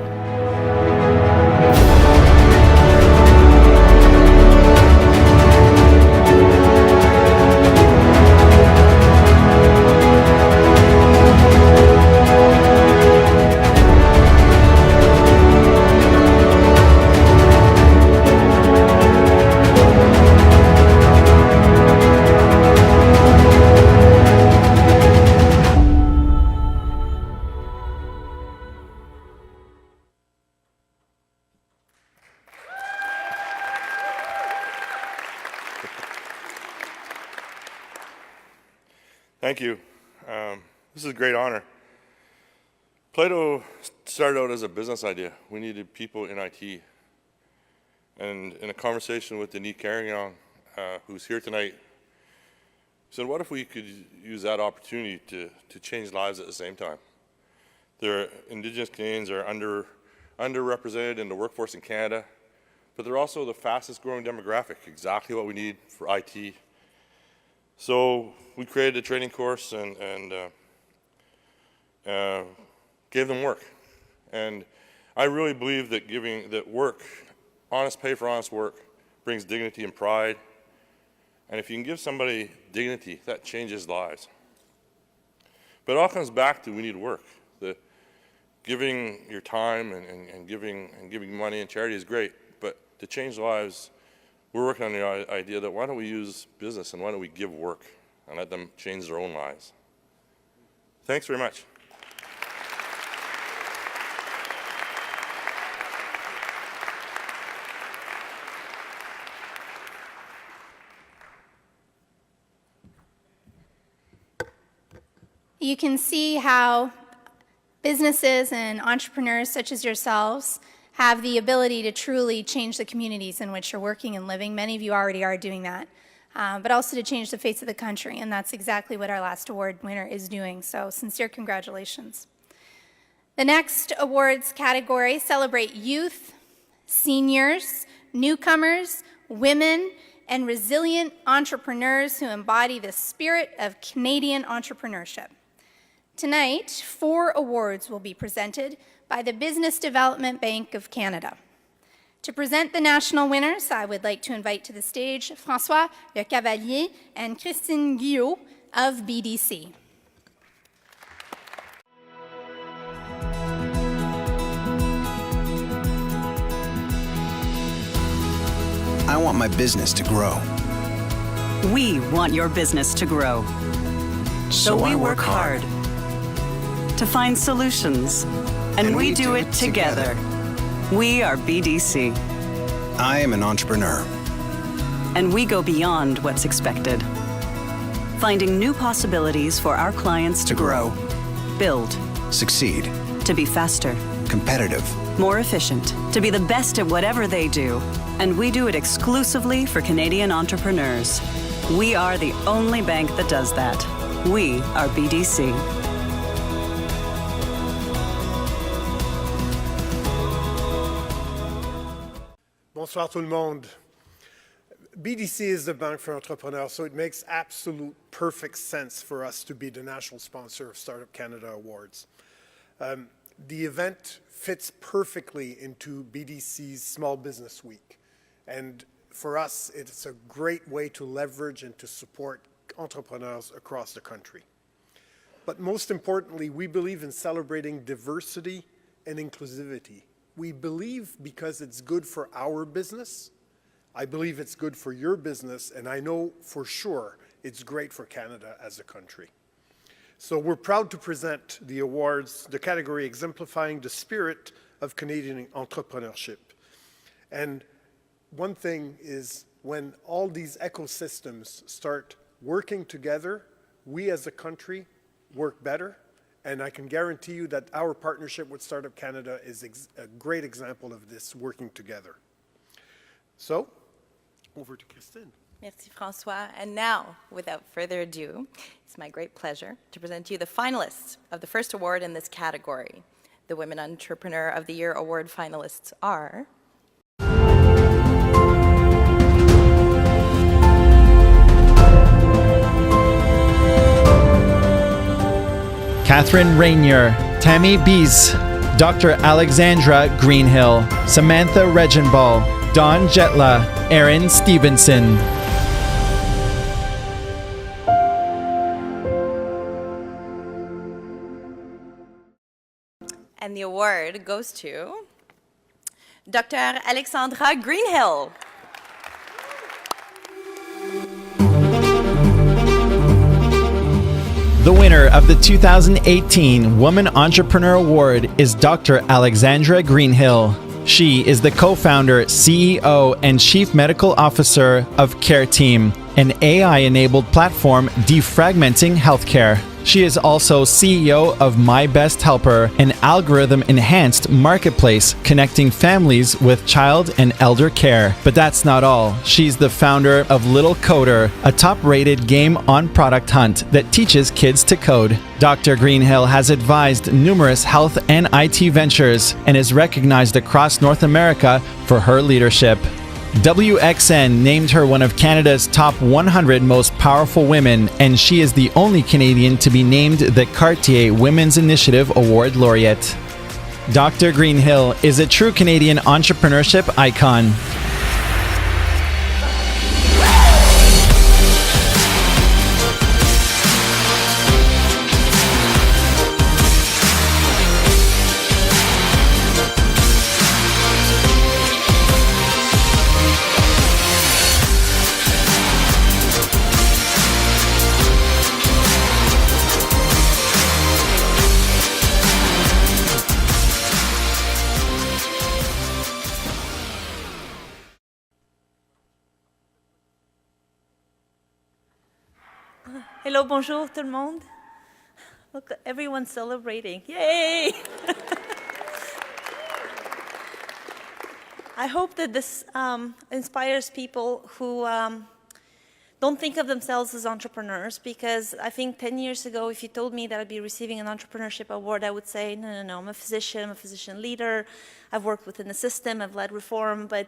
Thank you. This is a great honor. Play-Doh started out as a business idea. We needed people in IT. And in a conversation with Denise Carignan, who's here tonight, said, what if we could use that opportunity to change lives at the same time? Indigenous Canadians are underrepresented in the workforce in Canada, but they're also the fastest growing demographic, exactly what we need for IT. So we created a training course and gave them work. And I really believe that work, honest pay for honest work, brings dignity and pride. And if you can give somebody dignity, that changes lives. But it all comes back to we need work. Giving your time and giving money and charity is great, but to change lives, we're working on the idea that why don't we use business and why don't we give work and let them change their own lives. Thanks very much. You can see how businesses and entrepreneurs such as yourselves have the ability to truly change the communities in which you're working and living. Many of you already are doing that, but also to change the face of the country, and that's exactly what our last award winner is doing, so sincere congratulations. The next awards category celebrate youth, seniors, newcomers, women, and resilient entrepreneurs who embody the spirit of Canadian entrepreneurship. Tonight, 4 awards will be presented by the Business Development Bank of Canada. To present the national winners, I would like to invite to the stage François Le Cavalier and Christine Guillot of BDC. I want my business to grow. We want your business to grow. So we work hard to find solutions, and we do it together. We are BDC. I am an entrepreneur. And we go beyond what's expected, finding new possibilities for our clients to grow, build, Succeed. to be faster, Competitive. more efficient, to be the best at whatever they do. And we do it exclusively for Canadian entrepreneurs. We are the only bank that does that. We are BDC. Bonsoir tout le monde. BDC is the Bank for Entrepreneurs, so it makes absolute perfect sense for us to be the national sponsor of Startup Canada Awards. The event fits perfectly into BDC's Small Business Week. And for us, it's a great way to leverage and to support entrepreneurs across the country. But most importantly, we believe in celebrating diversity and inclusivity. We believe because it's good for our business, I believe it's good for your business, and I know for sure it's great for Canada as a country. So we're proud to present the awards, the category exemplifying the spirit of Canadian entrepreneurship. And one thing is when all these ecosystems start working together, we as a country work better. And I can guarantee you that our partnership with Startup Canada is a great example of this working together. So, over to Christine. Merci, François. And now, without further ado, it's my great pleasure to present to you the finalists of the first award in this category. The Women Entrepreneur of the Year award finalists are... Catherine Rainier, Tammy Bees, Dr. Alexandra Greenhill, Samantha Regenball, Dawn Jetla, Erin Stevenson. And the award goes to Dr. Alexandra Greenhill. The winner of the 2018 Woman Entrepreneur Award is Dr. Alexandra Greenhill. She is the co-founder, CEO, and Chief Medical Officer of Care Team, an AI-enabled platform defragmenting healthcare. She is also CEO of My Best Helper, an algorithm-enhanced marketplace connecting families with child and elder care. But that's not all. She's the founder of Little Coder, a top-rated game on Product Hunt that teaches kids to code. Dr. Greenhill has advised numerous health and IT ventures and is recognized across North America for her leadership. WXN named her one of Canada's top 100 most powerful women, and she is the only Canadian to be named the Cartier Women's Initiative Award laureate. Dr. Greenhill is a true Canadian entrepreneurship icon. Hello, bonjour tout le monde. Look, everyone's celebrating. Yay! I hope that this inspires people who don't think of themselves as entrepreneurs, because I think 10 years ago, if you told me that I'd be receiving an entrepreneurship award, I would say, no, I'm a physician leader. I've worked within the system, I've led reform, but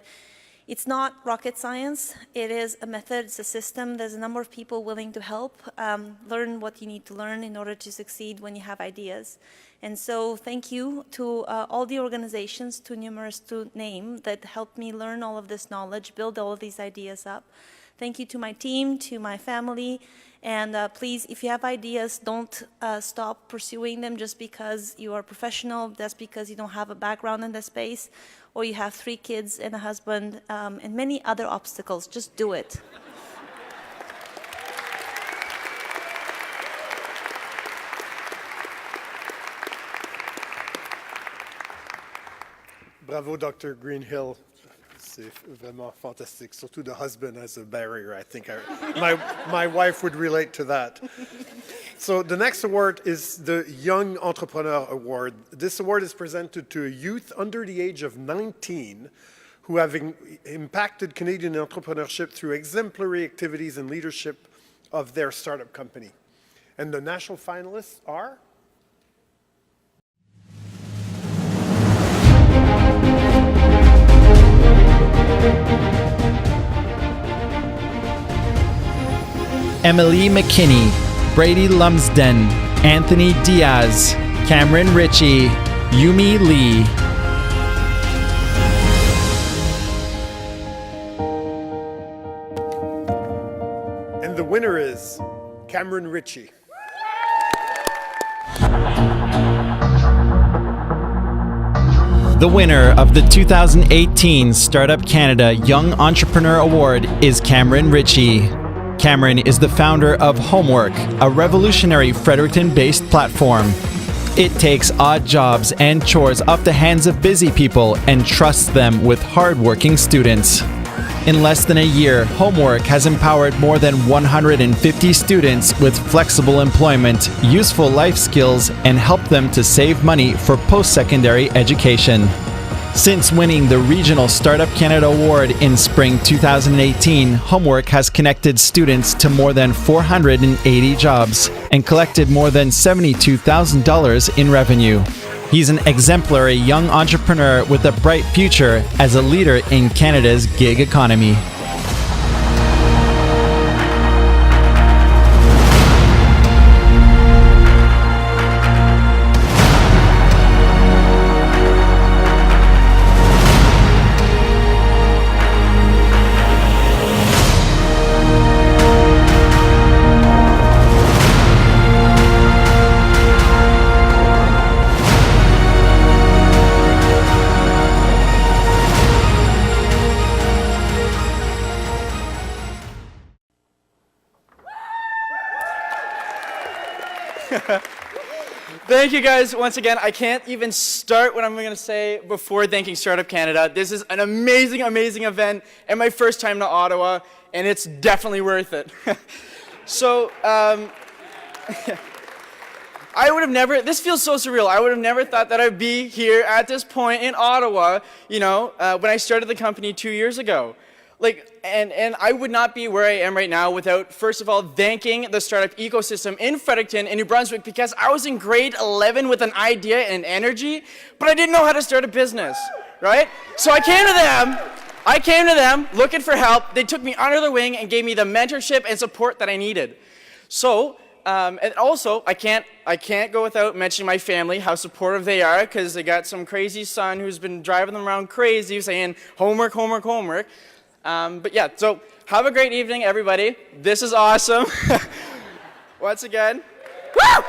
it's not rocket science. It is a method, it's a system. There's a number of people willing to help learn what you need to learn in order to succeed when you have ideas. And so thank you to all the organizations, too numerous to name, that helped me learn all of this knowledge, build all of these ideas up. Thank you to my team, to my family, and please, if you have ideas, don't stop pursuing them just because you are professional, just because you don't have a background in the space, or you have 3 kids and a husband, and many other obstacles. Just do it. Bravo, Dr. Greenhill. C'est vraiment fantastique. Surtout the husband as a barrier, I think. My wife would relate to that. So the next award is the Young Entrepreneur Award. This award is presented to a youth under the age of 19 who have impacted Canadian entrepreneurship through exemplary activities and leadership of their startup company. And the national finalists are? Emily McKinney, Brady Lumsden, Anthony Diaz, Cameron Ritchie, Yumi Lee. And the winner is Cameron Ritchie. The winner of the 2018 Startup Canada Young Entrepreneur Award is Cameron Ritchie. Cameron is the founder of Homework, a revolutionary Fredericton-based platform. It takes odd jobs and chores off the hands of busy people and trusts them with hard-working students. In less than a year, Homework has empowered more than 150 students with flexible employment, useful life skills, and helped them to save money for post-secondary education. Since winning the Regional Startup Canada Award in spring 2018, Homework has connected students to more than 480 jobs and collected more than $72,000 in revenue. He's an exemplary young entrepreneur with a bright future as a leader in Canada's gig economy. Thank you guys once again. I can't even start what I'm going to say before thanking Startup Canada. This is an amazing, amazing event and my first time to Ottawa, and it's definitely worth it. So, I would have never, this feels so surreal. I would have never thought that I'd be here at this point in Ottawa, you know, when I started the company 2 years ago. And I would not be where I am right now without, first of all, thanking the startup ecosystem in Fredericton and New Brunswick, because I was in grade 11 with an idea and energy, but I didn't know how to start a business, right? So I came to them looking for help. They took me under their wing and gave me the mentorship and support that I needed. So, and also, I can't go without mentioning my family, how supportive they are, because they got some crazy son who's been driving them around crazy, saying, homework, homework, homework. But yeah, so have a great evening, everybody. This is awesome. Once again. Woo!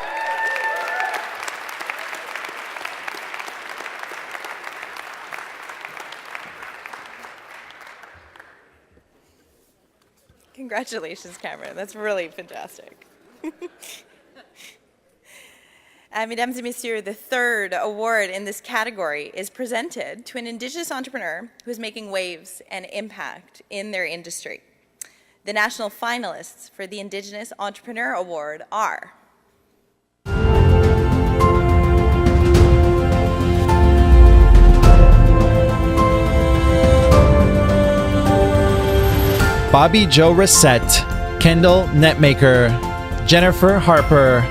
Congratulations, Cameron. That's really fantastic. Mesdames et messieurs, the third award in this category is presented to an Indigenous entrepreneur who is making waves and impact in their industry. The national finalists for the Indigenous Entrepreneur Award are Bobby Joe Reset, Kendall Netmaker, Jennifer Harper,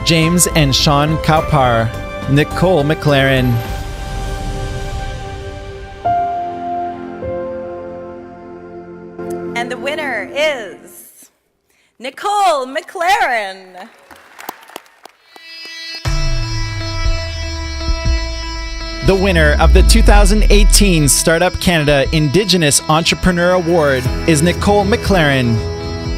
James and Sean Kaupar, Nicole McLaren. And the winner is Nicole McLaren. The winner of the 2018 Startup Canada Indigenous Entrepreneur Award is Nicole McLaren.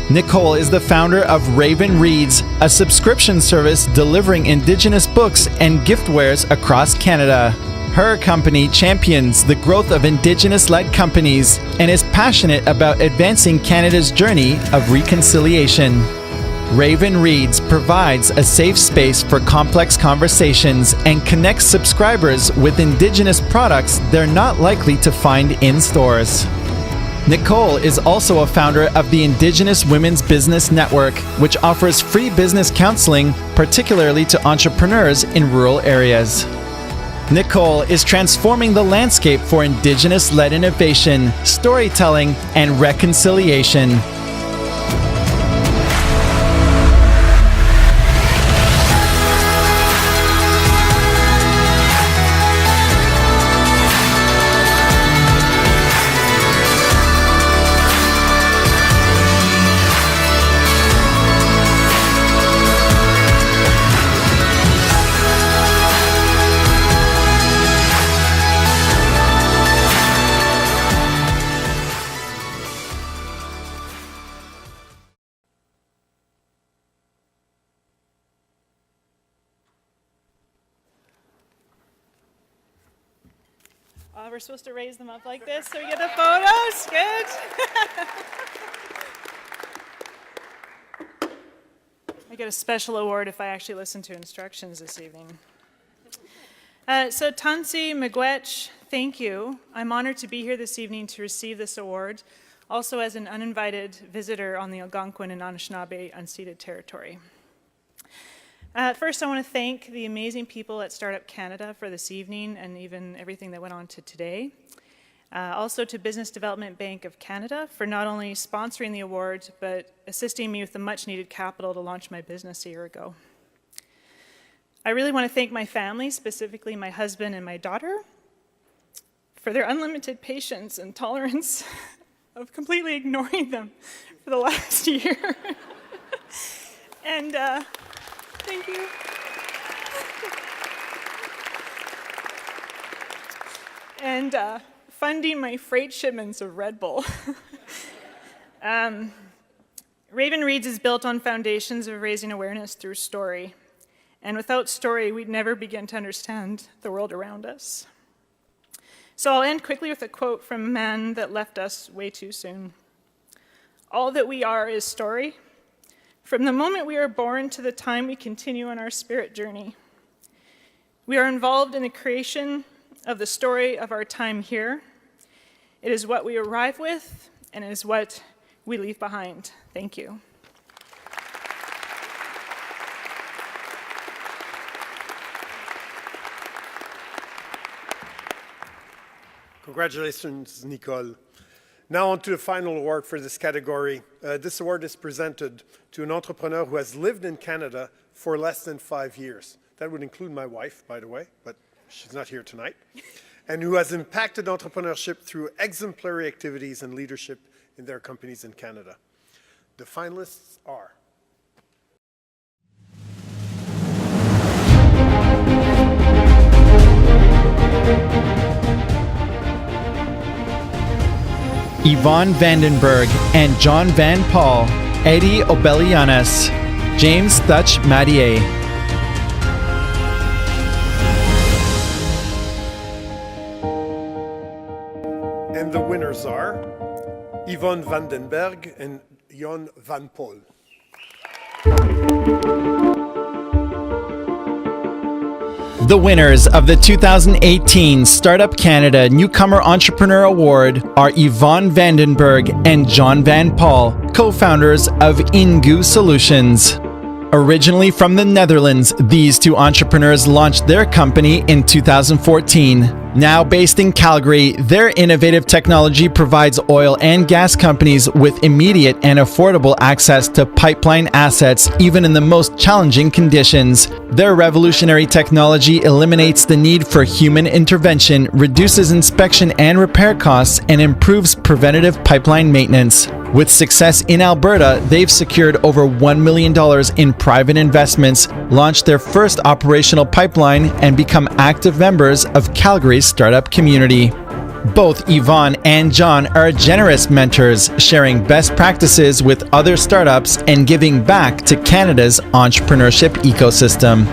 Nicole is the founder of Raven Reads, a subscription service delivering Indigenous books and giftwares across Canada. Her company champions the growth of Indigenous-led companies and is passionate about advancing Canada's journey of reconciliation. Raven Reads provides a safe space for complex conversations and connects subscribers with Indigenous products they're not likely to find in stores. Nicole is also a founder of the Indigenous Women's Business Network, which offers free business counseling, particularly to entrepreneurs in rural areas. Nicole is transforming the landscape for Indigenous-led innovation, storytelling, and reconciliation. We're supposed to raise them up like this so we get the photos. Good. I get a special award if I actually listen to instructions this evening. So Tansi Miigwech, thank you. I'm honored to be here this evening to receive this award, also as an uninvited visitor on the Algonquin and Anishinaabe unceded territory. First, I want to thank the amazing people at Startup Canada for this evening and even everything that went on to today. Also to Business Development Bank of Canada for not only sponsoring the award, but assisting me with the much needed capital to launch my business a year ago. I really want to thank my family, specifically my husband and my daughter, for their unlimited patience and tolerance of completely ignoring them for the last year. And thank you. And funding my freight shipments of Red Bull. Raven Reads is built on foundations of raising awareness through story. And without story, we'd never begin to understand the world around us. So I'll end quickly with a quote from a man that left us way too soon. All that we are is story. From the moment we are born to the time we continue on our spirit journey. We are involved in the creation of the story of our time here. It is what we arrive with, and it is what we leave behind. Thank you. Congratulations, Nicole. Now on to the final award for this category. This award is presented to an entrepreneur who has lived in Canada for less than 5 years. That would include my wife, by the way, but she's not here tonight. And who has impacted entrepreneurship through exemplary activities and leadership in their companies in Canada. The finalists are Yvonne Vandenberg and John Van Paul, Eddie Obelianis, James Thutch Madier. And the winners are Yvonne Vandenberg and John Van Paul. The winners of the 2018 Startup Canada Newcomer Entrepreneur Award are Yvonne Vandenberg and John Van Paul, co-founders of Ingu Solutions. Originally from the Netherlands, these two entrepreneurs launched their company in 2014. Now based in Calgary, their innovative technology provides oil and gas companies with immediate and affordable access to pipeline assets, even in the most challenging conditions. Their revolutionary technology eliminates the need for human intervention, reduces inspection and repair costs, and improves preventative pipeline maintenance. With success in Alberta, they've secured over $1 million in private investments, launched their first operational pipeline, and become active members of Calgary's startup community. Both Yvonne and John are generous mentors, sharing best practices with other startups and giving back to Canada's entrepreneurship ecosystem.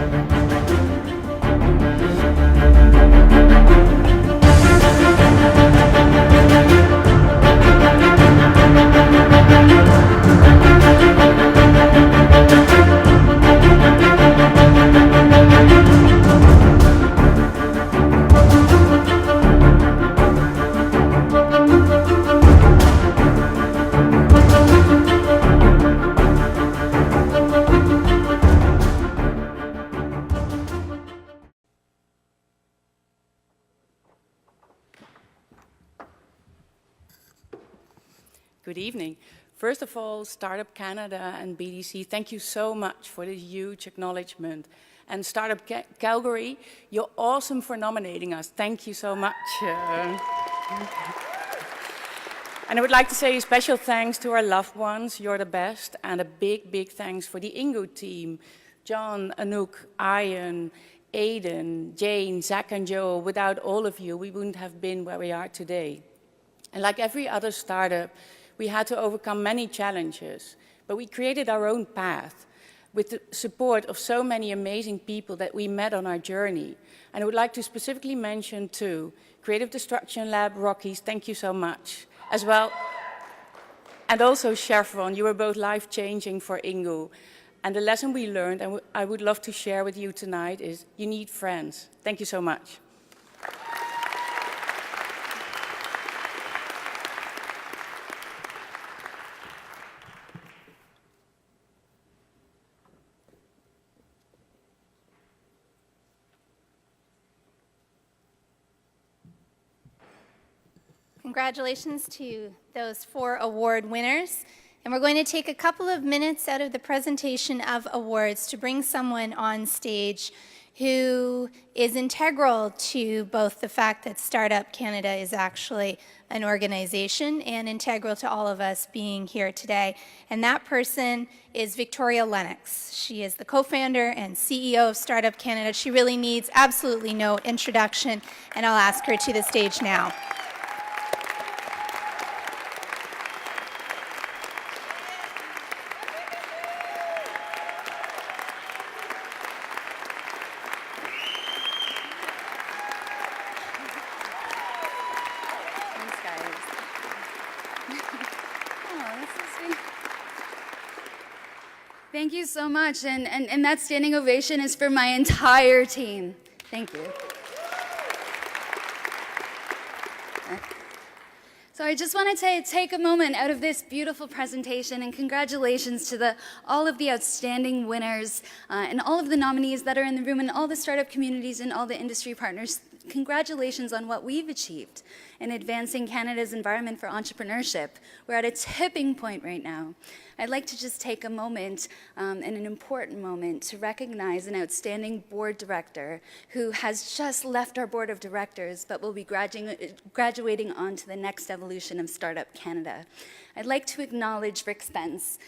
Good evening. First of all, Startup Canada and BDC, thank you so much for the huge acknowledgement. And Startup Calgary, you're awesome for nominating us. Thank you so much. And I would like to say a special thanks to our loved ones. You're the best. And a big, big thanks for the Ingo team. John, Anouk, Ian, Aiden, Jane, Zach, and Joe. Without all of you, we wouldn't have been where we are today. And like every other startup, we had to overcome many challenges, but we created our own path with the support of so many amazing people that we met on our journey. And I would like to specifically mention too, Creative Destruction Lab, Rockies, thank you so much. As well, and also Chevron, you were both life-changing for Ingo. And the lesson we learned, and I would love to share with you tonight, is you need friends. Thank you so much. Congratulations to those 4 award winners. And we're going to take a couple of minutes out of the presentation of awards to bring someone on stage who is integral to both the fact that Startup Canada is actually an organization and integral to all of us being here today. And that person is Victoria Lennox. She is the co-founder and CEO of Startup Canada. She really needs absolutely no introduction, and I'll ask her to the stage now. Thank you so much, and that standing ovation is for my entire team. Thank you. So I just want to take a moment out of this beautiful presentation, and congratulations to all of the outstanding winners and all of the nominees that are in the room, and all the startup communities and all the industry partners. Congratulations on what we've achieved in advancing Canada's environment for entrepreneurship. We're at a tipping point right now. I'd like to just take a moment, and an important moment, to recognize an outstanding board director who has just left our board of directors but will be graduating on to the next evolution of Startup Canada. I'd like to acknowledge Rick Spence.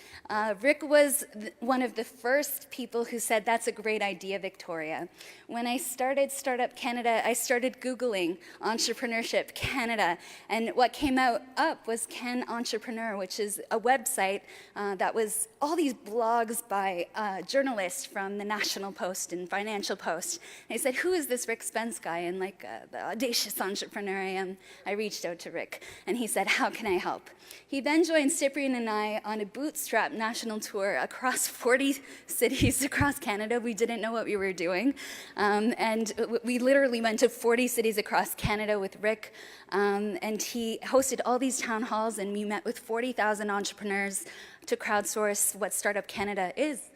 Rick was one of the first people who said, "That's a great idea, Victoria." When I started Startup Canada, I started Googling Entrepreneurship Canada, and what came up was Can Entrepreneur, which is a website that was all these blogs by journalists from the National Post and Financial Post. And I said, who is this Rick Spence guy? And like the audacious entrepreneur I am, I reached out to Rick, and he said, how can I help? He then joined Cyprian and I on a bootstrap national tour across 40 cities across Canada. We didn't know what we were doing. And we literally went to 40 cities across Canada with Rick. And he hosted all these town halls, and we met with 40,000 entrepreneurs to crowdsource what Startup Canada is.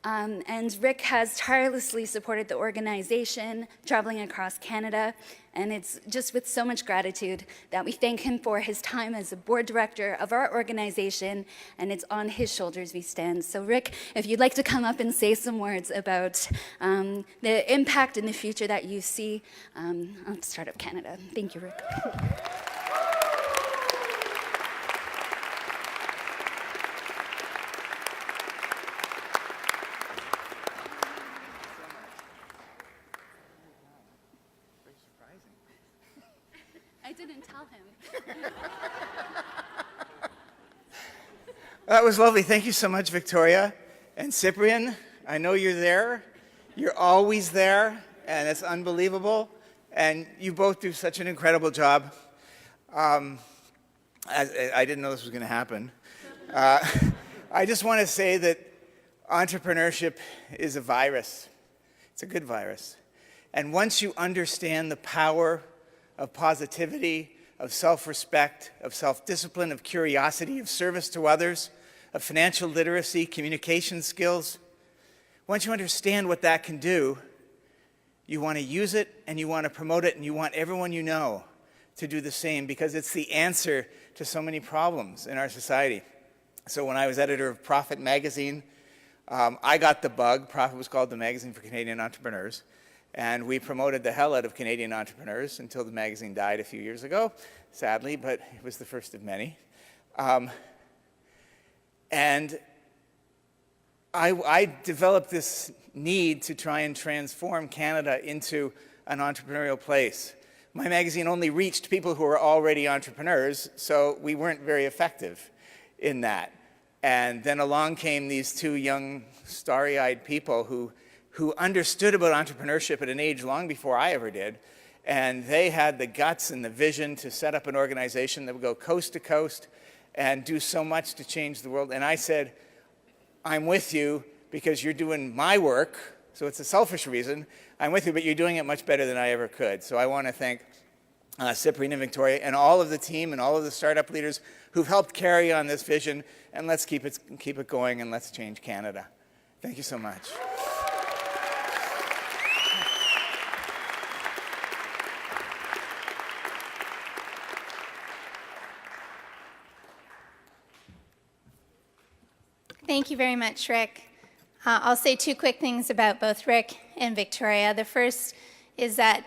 And Rick has tirelessly supported the organization, traveling across Canada, and it's just with so much gratitude that we thank him for his time as a board director of our organization, and it's on his shoulders we stand. So Rick, if you'd like to come up and say some words about the impact in the future that you see on Startup Canada. Thank you, Rick. I didn't tell him. That was lovely. Thank you so much, Victoria. And Cyprian, I know you're there. You're always there, and it's unbelievable. And you both do such an incredible job. I didn't know this was going to happen. I just want to say that entrepreneurship is a virus. It's a good virus. And once you understand the power of positivity, of self-respect, of self-discipline, of curiosity, of service to others, of financial literacy, communication skills. Once you understand what that can do, you want to use it and you want to promote it and you want everyone you know to do the same, because it's the answer to so many problems in our society. So when I was editor of Profit magazine, I got the bug. Profit was called the Magazine for Canadian Entrepreneurs. And we promoted the hell out of Canadian entrepreneurs until the magazine died a few years ago, sadly, but it was the first of many. And I developed this need to try and transform Canada into an entrepreneurial place. My magazine only reached people who were already entrepreneurs, so we weren't very effective in that. And then along came these two young, starry-eyed people who understood about entrepreneurship at an age long before I ever did. And they had the guts and the vision to set up an organization that would go coast to coast and do so much to change the world. And I said, I'm with you because you're doing my work. So it's a selfish reason. I'm with you, but you're doing it much better than I ever could. So I want to thank Cyprian and Victoria and all of the team and all of the startup leaders who've helped carry on this vision. And let's keep it going, and let's change Canada. Thank you so much. Thank you very much, Rick. I'll say two quick things about both Rick and Victoria. The first is that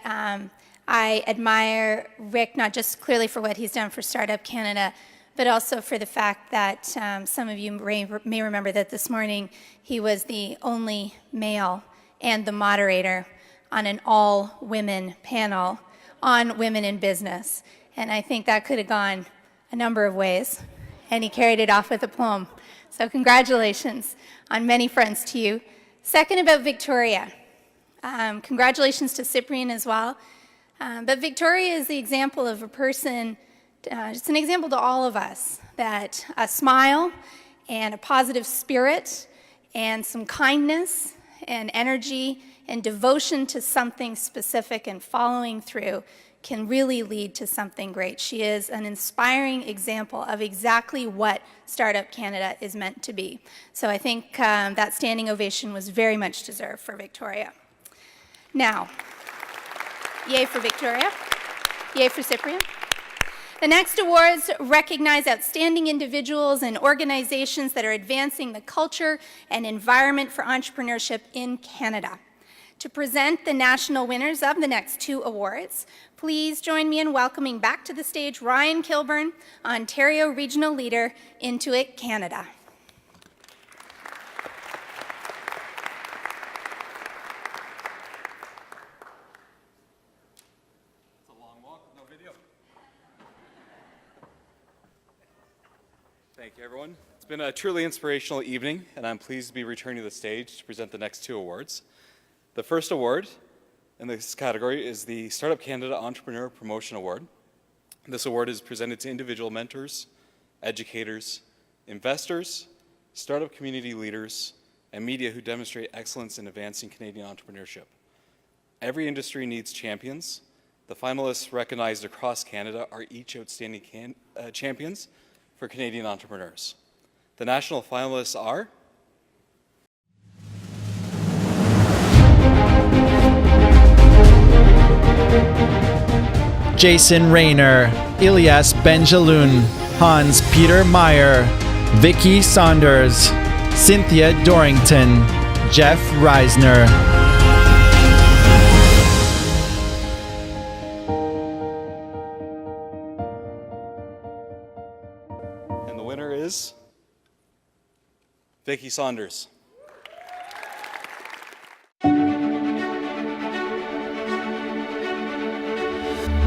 I admire Rick not just clearly for what he's done for Startup Canada, but also for the fact that some of you may remember that this morning he was the only male and the moderator on an all-women panel on women in business. And I think that could have gone a number of ways, and he carried it off with aplomb. So congratulations on many fronts to you. Second, about Victoria. Congratulations to Cyprian as well. But Victoria is the example of a person, it's an example to all of us, that a smile and a positive spirit and some kindness and energy and devotion to something specific and following through can really lead to something great. She is an inspiring example of exactly what Startup Canada is meant to be. So I think that standing ovation was very much deserved for Victoria. Now, yay for Victoria, yay for Cyprian. The next awards recognize outstanding individuals and organizations that are advancing the culture and environment for entrepreneurship in Canada. To present the national winners of the next two awards, please join me in welcoming back to the stage Ryan Kilburn, Ontario Regional Leader, Intuit Canada. It's a long walk with no video. Thank you, everyone. It's been a truly inspirational evening, and I'm pleased to be returning to the stage to present the next two awards. The first award in this category is the Startup Canada Entrepreneur Promotion Award. This award is presented to individual mentors, educators, investors, startup community leaders, and media who demonstrate excellence in advancing Canadian entrepreneurship. Every industry needs champions. The finalists recognized across Canada are each outstanding champions for Canadian entrepreneurs. The national finalists are Jason Rayner, Ilias Benjaloun, Hans Peter Meyer, Vicky Saunders, Cynthia Dorrington, Jeff Reisner. And the winner is Vicky Saunders.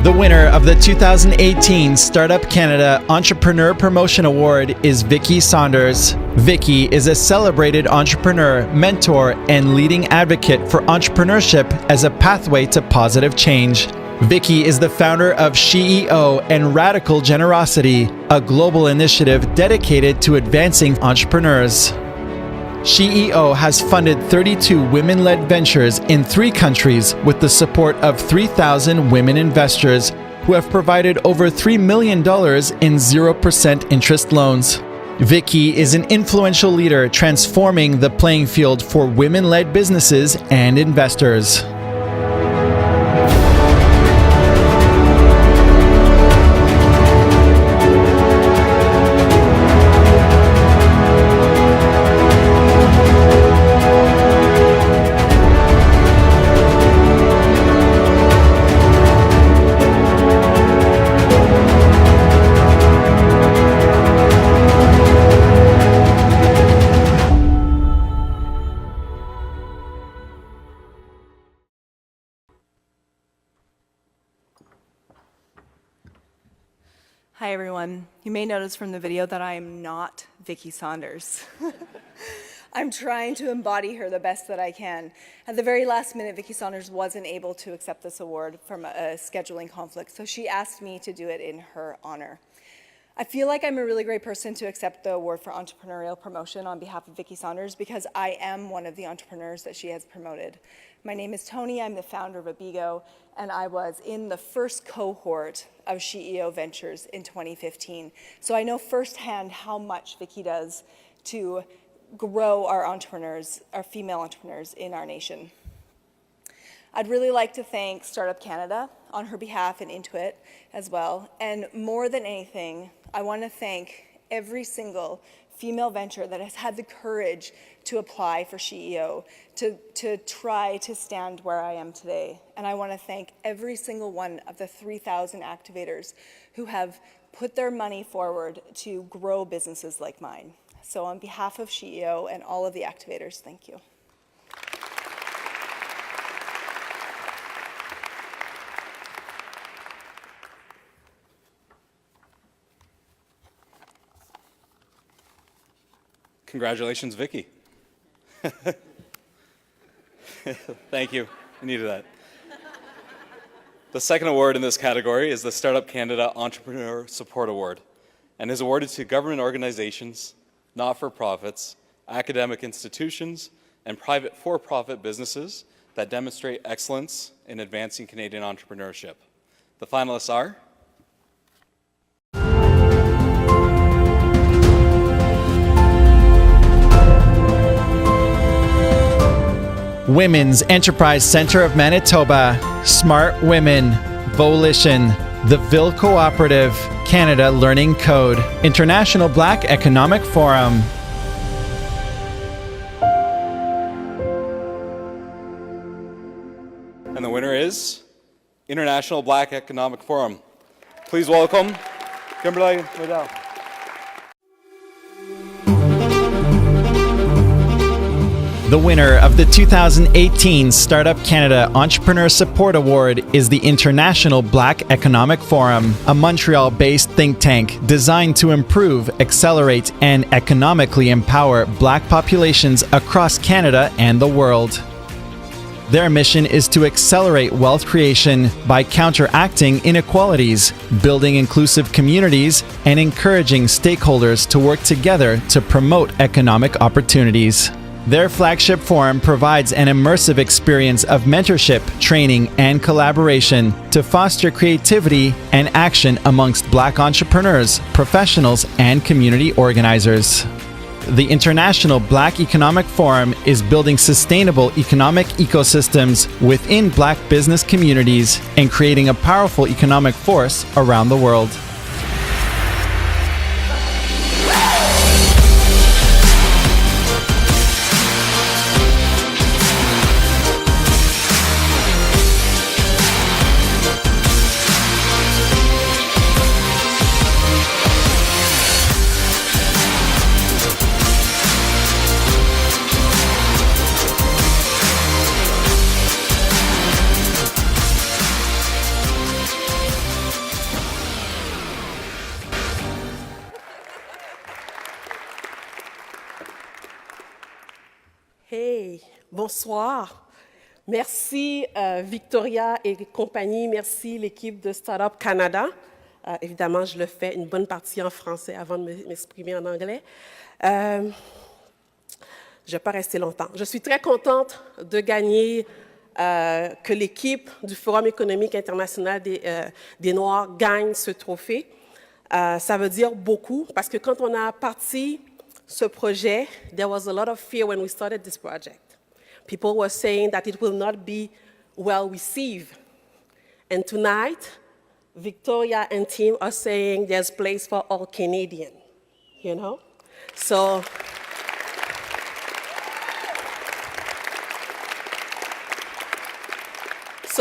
The winner of the 2018 Startup Canada Entrepreneur Promotion Award is Vicky Saunders. Vicky is a celebrated entrepreneur, mentor, and leading advocate for entrepreneurship as a pathway to positive change. Vicky is the founder of SheEO and Radical Generosity, a global initiative dedicated to advancing entrepreneurs. SheEO has funded 32 women-led ventures in 3 countries with the support of 3,000 women investors who have provided over $3 million in 0% interest loans. Vicky is an influential leader transforming the playing field for women-led businesses and investors. Hi, everyone. You may notice from the video that I am not Vicki Saunders. I'm trying to embody her the best that I can. At the very last minute, Vicki Saunders wasn't able to accept this award from a scheduling conflict, so she asked me to do it in her honor. I feel like I'm a really great person to accept the award for entrepreneurial promotion on behalf of Vicki Saunders because I am one of the entrepreneurs that she has promoted. My name is Tony, I'm the founder of Abigo, and I was in the first cohort of SheEO Ventures in 2015. So I know firsthand how much Vicki does to grow our entrepreneurs, our female entrepreneurs in our nation. I'd really like to thank Startup Canada on her behalf and Intuit as well. And more than anything, I want to thank every single female venture that has had the courage to apply for SheEO, to try to stand where I am today. And I want to thank every single one of the 3,000 activators who have put their money forward to grow businesses like mine. So on behalf of SheEO and all of the activators, thank you. Congratulations, Vicki. Thank you. I needed that. The second award in this category is the Startup Canada Entrepreneur Support Award and is awarded to government organizations, not-for-profits, academic institutions, and private for-profit businesses that demonstrate excellence in advancing Canadian entrepreneurship. The finalists are Women's Enterprise Center of Manitoba, Smart Women, Volition, the Ville Cooperative, Canada Learning Code, International Black Economic Forum. And the winner is International Black Economic Forum. Please welcome Kimberly Waddell. The winner of the 2018 Startup Canada Entrepreneur Support Award is the International Black Economic Forum, a Montreal-based think tank designed to improve, accelerate, and economically empower Black populations across Canada and the world. Their mission is to accelerate wealth creation by counteracting inequalities, building inclusive communities, and encouraging stakeholders to work together to promote economic opportunities. Their flagship forum provides an immersive experience of mentorship, training, and collaboration to foster creativity and action amongst Black entrepreneurs, professionals, and community organizers. The International Black Economic Forum is building sustainable economic ecosystems within Black business communities and creating a powerful economic force around the world. Hey, bonsoir. Merci Victoria et compagnie, merci l'équipe de Startup Canada. Évidemment, je le fais une bonne partie en français avant de m'exprimer en anglais. Je ne vais pas rester longtemps. Je suis très contente de gagner, que l'équipe du Forum économique international des Noirs gagne ce trophée. Ça veut dire beaucoup parce que quand on a parti ce projet, there was a lot of fear when we started this project. People were saying that it will not be well received. And tonight, Victoria and team are saying there's place for all Canadian, you know? So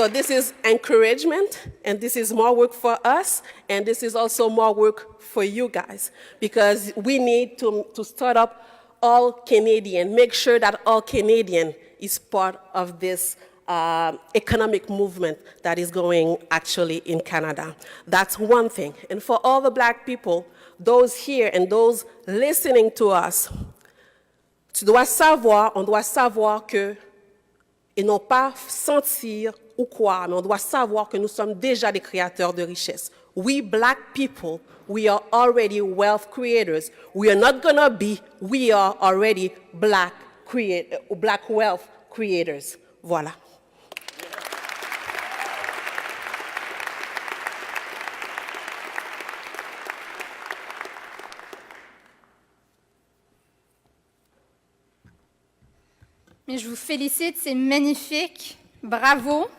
this is encouragement, and this is more work for us, and this is also more work for you guys, because we need to start up all Canadian, make sure that all Canadian is part of this economic movement that is going actually in Canada. That's one thing. And for all the Black people, those here and those listening to us, on doit savoir que, et non pas sentir ou croire, mais on doit savoir que nous sommes déjà des créateurs de richesses. We Black people, we are already wealth creators. We are not gonna be, we are already Black wealth creators. Voilà. Mais je vous félicite, c'est magnifique. Bravo.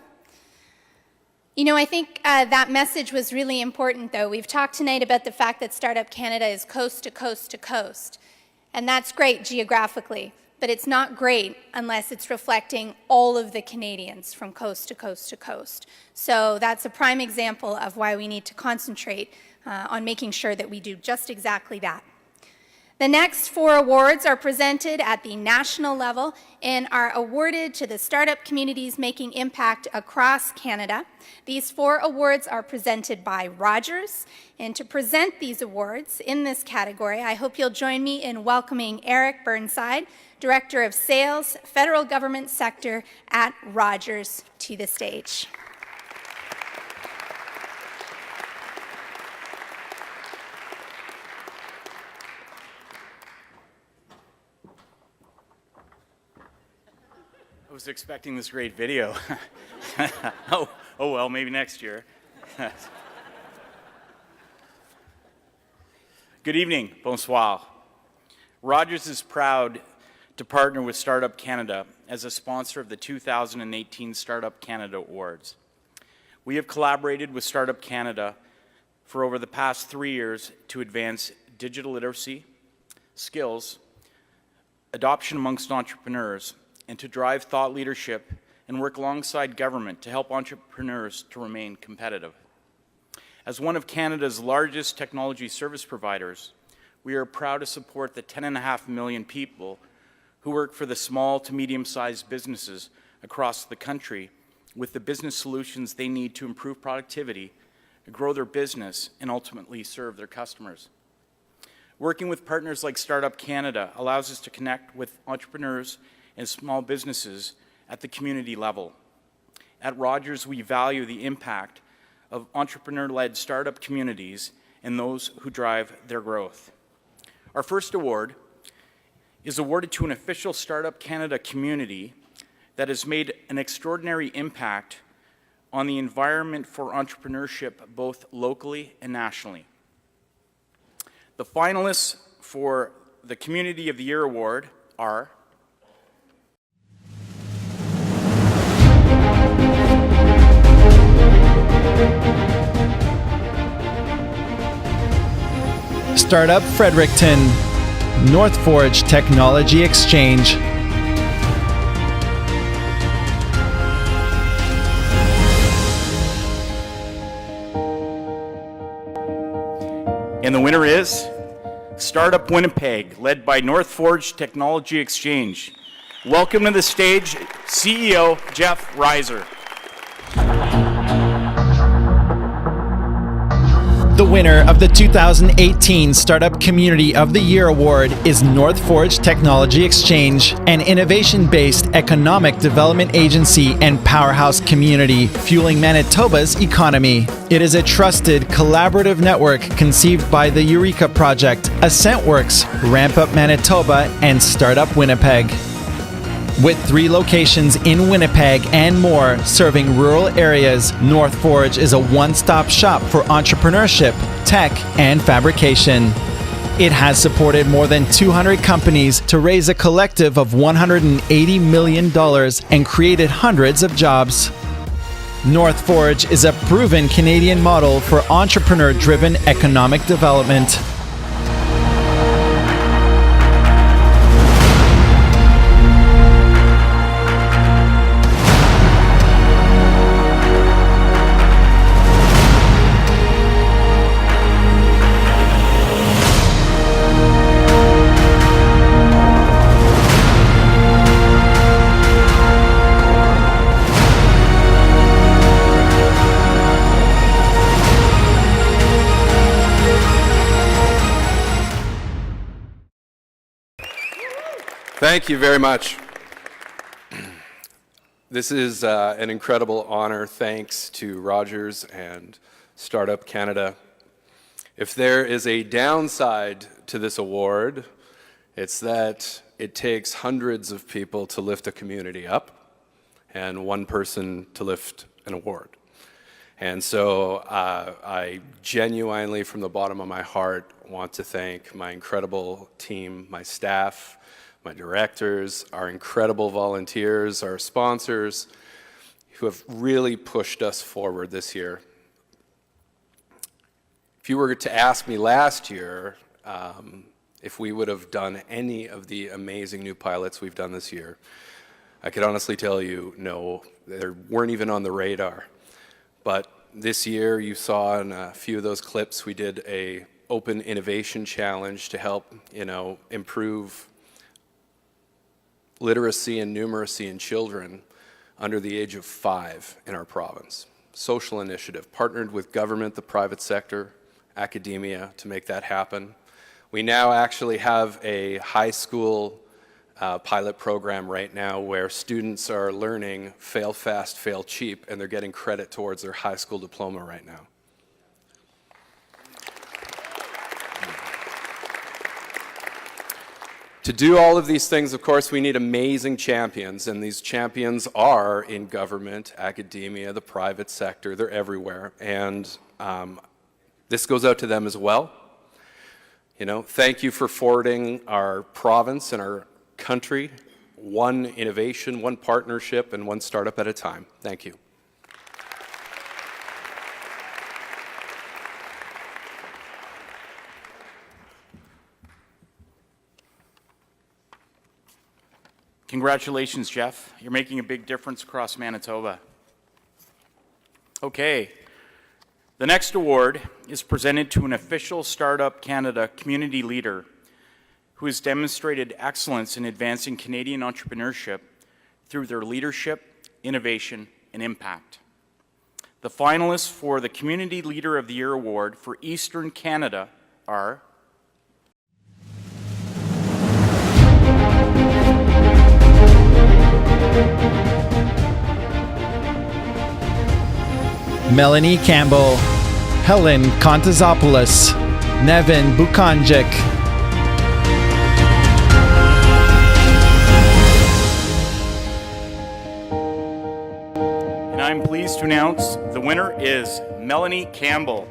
You know, I think that message was really important, though. We've talked tonight about the fact that Startup Canada is coast to coast to coast. And that's great geographically, but it's not great unless it's reflecting all of the Canadians from coast to coast to coast. So that's a prime example of why we need to concentrate on making sure that we do just exactly that. The next 4 awards are presented at the national level and are awarded to the startup communities making impact across Canada. These 4 awards are presented by Rogers, and to present these awards in this category, I hope you'll join me in welcoming Eric Burnside, Director of Sales, Federal Government Sector at Rogers, to the stage. I was expecting this great video. oh well, maybe next year. Good evening, bonsoir. Rogers is proud to partner with Startup Canada as a sponsor of the 2018 Startup Canada Awards. We have collaborated with Startup Canada for over the past 3 years to advance digital literacy, skills, adoption amongst entrepreneurs, and to drive thought leadership and work alongside government to help entrepreneurs to remain competitive. As one of Canada's largest technology service providers, we are proud to support the 10.5 million people who work for the small to medium-sized businesses across the country with the business solutions they need to improve productivity, grow their business, and ultimately serve their customers. Working with partners like Startup Canada allows us to connect with entrepreneurs and small businesses at the community level. At Rogers, we value the impact of entrepreneur-led startup communities and those who drive their growth. Our first award is awarded to an official Startup Canada community that has made an extraordinary impact on the environment for entrepreneurship both locally and nationally. The finalists for the Community of the Year Award are Startup Fredericton, North Forge Technology Exchange. And the winner is Startup Winnipeg, led by North Forge Technology Exchange. Welcome to the stage, CEO Jeff Reiser. The winner of the 2018 Startup Community of the Year Award is North Forge Technology Exchange, an innovation-based economic development agency and powerhouse community fueling Manitoba's economy. It is a trusted, collaborative network conceived by the Eureka Project, AscentWorks, Ramp Up Manitoba, and Startup Winnipeg. With 3 locations in Winnipeg and more serving rural areas, North Forge is a one-stop shop for entrepreneurship, tech, and fabrication. It has supported more than 200 companies to raise a collective of $180 million and created hundreds of jobs. North Forge is a proven Canadian model for entrepreneur-driven economic development. Thank you very much. This is an incredible honor, thanks to Rogers and Startup Canada. If there is a downside to this award, it's that it takes hundreds of people to lift a community up and one person to lift an award. And so I genuinely, from the bottom of my heart, want to thank my incredible team, my staff, my directors, our incredible volunteers, our sponsors, who have really pushed us forward this year. If you were to ask me last year if we would have done any of the amazing new pilots we've done this year, I could honestly tell you, no, they weren't even on the radar. But this year, you saw in a few of those clips, we did a open innovation challenge to help, improve literacy and numeracy in children under the age of 5 in our province. Social initiative, partnered with government, the private sector, academia to make that happen. We now actually have a high school pilot program right now where students are learning fail fast, fail cheap, and they're getting credit towards their high school diploma right now. To do all of these things, of course, we need amazing champions, and these champions are in government, academia, the private sector, they're everywhere, and this goes out to them as well. Thank you for forwarding our province and our country, one innovation, one partnership, and one startup at a time. Thank you. Congratulations, Jeff. You're making a big difference across Manitoba. Okay. The next award is presented to an official Startup Canada community leader who has demonstrated excellence in advancing Canadian entrepreneurship through their leadership, innovation, and impact. The finalists for the Community Leader of the Year Award for Eastern Canada are Melanie Campbell, Helen Kontazopoulos, Nevin Bukanjic, and I'm pleased to announce the winner is Melanie Campbell.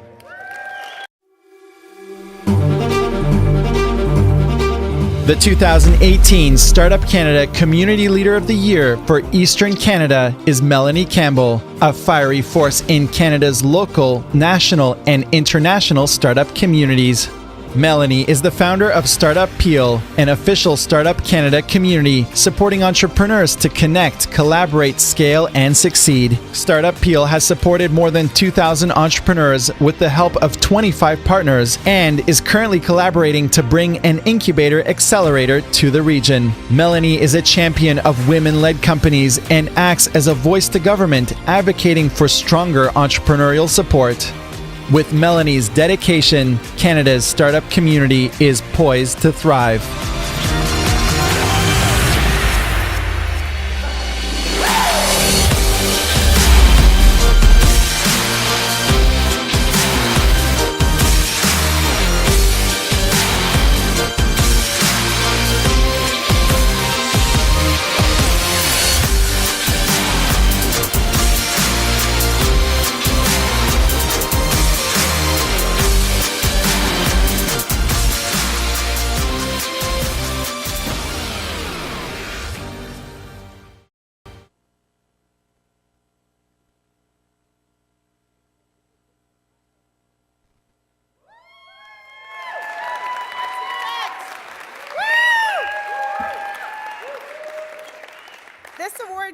The 2018 Startup Canada Community Leader of the Year for Eastern Canada is Melanie Campbell, a fiery force in Canada's local, national, and international startup communities. Melanie is the founder of Startup Peel, an official Startup Canada community supporting entrepreneurs to connect, collaborate, scale, and succeed. Startup Peel has supported more than 2,000 entrepreneurs with the help of 25 partners and is currently collaborating to bring an incubator accelerator to the region. Melanie is a champion of women-led companies and acts as a voice to government, advocating for stronger entrepreneurial support. With Melanie's dedication, Canada's startup community is poised to thrive.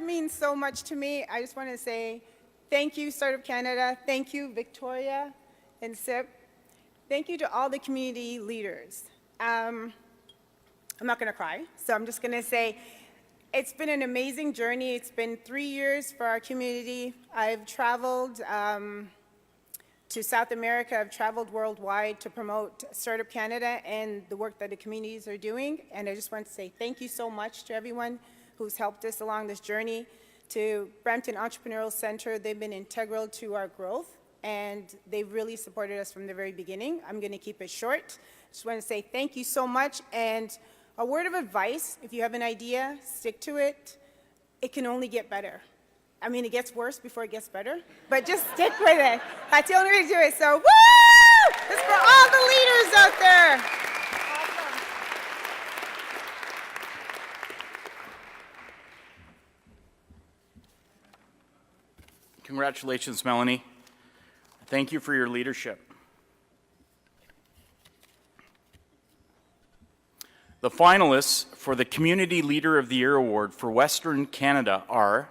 Means so much to me. I just want to say thank you, Startup Canada. Thank you, Victoria and SIP. Thank you to all the community leaders. I'm not going to cry, so I'm just going to say it's been an amazing journey. It's been 3 years for our community. I've traveled to South America. I've traveled worldwide to promote Startup Canada and the work that the communities are doing. And I just want to say thank you so much to everyone who's helped us along this journey. To Brampton Entrepreneurial Center, they've been integral to our growth, and they've really supported us from the very beginning. I'm going to keep it short. Just want to say thank you so much, and a word of advice: if you have an idea, stick to it. It can only get better. I mean, it gets worse before it gets better, but just stick with it. That's the only way to do it. So, woo! This is for all the leaders out there. Congratulations, Melanie. Thank you for your leadership. The finalists for the Community Leader of the Year Award for Western Canada are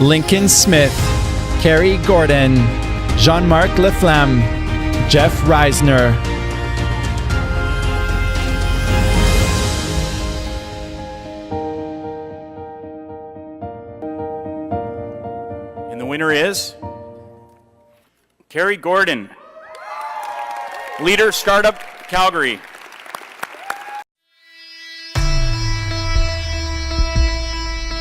Lincoln Smith, Carrie Gordon, Jean-Marc Laflamme, Jeff Reisner. And the winner is Carrie Gordon, Leader Startup Calgary.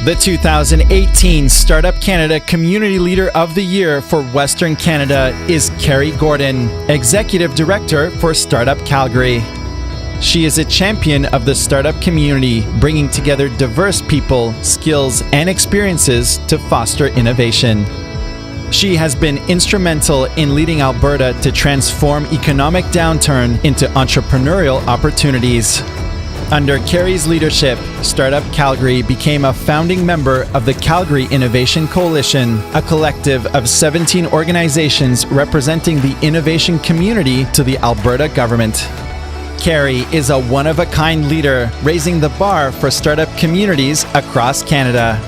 The 2018 Startup Canada Community Leader of the Year for Western Canada is Carrie Gordon, Executive Director for Startup Calgary. She is a champion of the startup community, bringing together diverse people, skills, and experiences to foster innovation. She has been instrumental in leading Alberta to transform economic downturn into entrepreneurial opportunities. Under Carrie's leadership, Startup Calgary became a founding member of the Calgary Innovation Coalition, a collective of 17 organizations representing the innovation community to the Alberta government. Carrie is a one-of-a-kind leader, raising the bar for startup communities across Canada.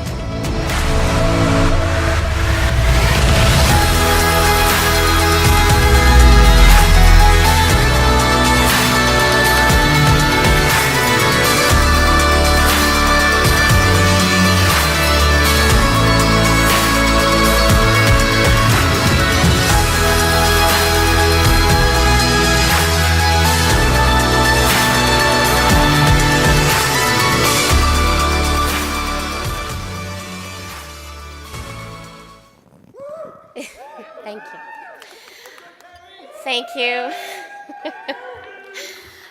Thank you.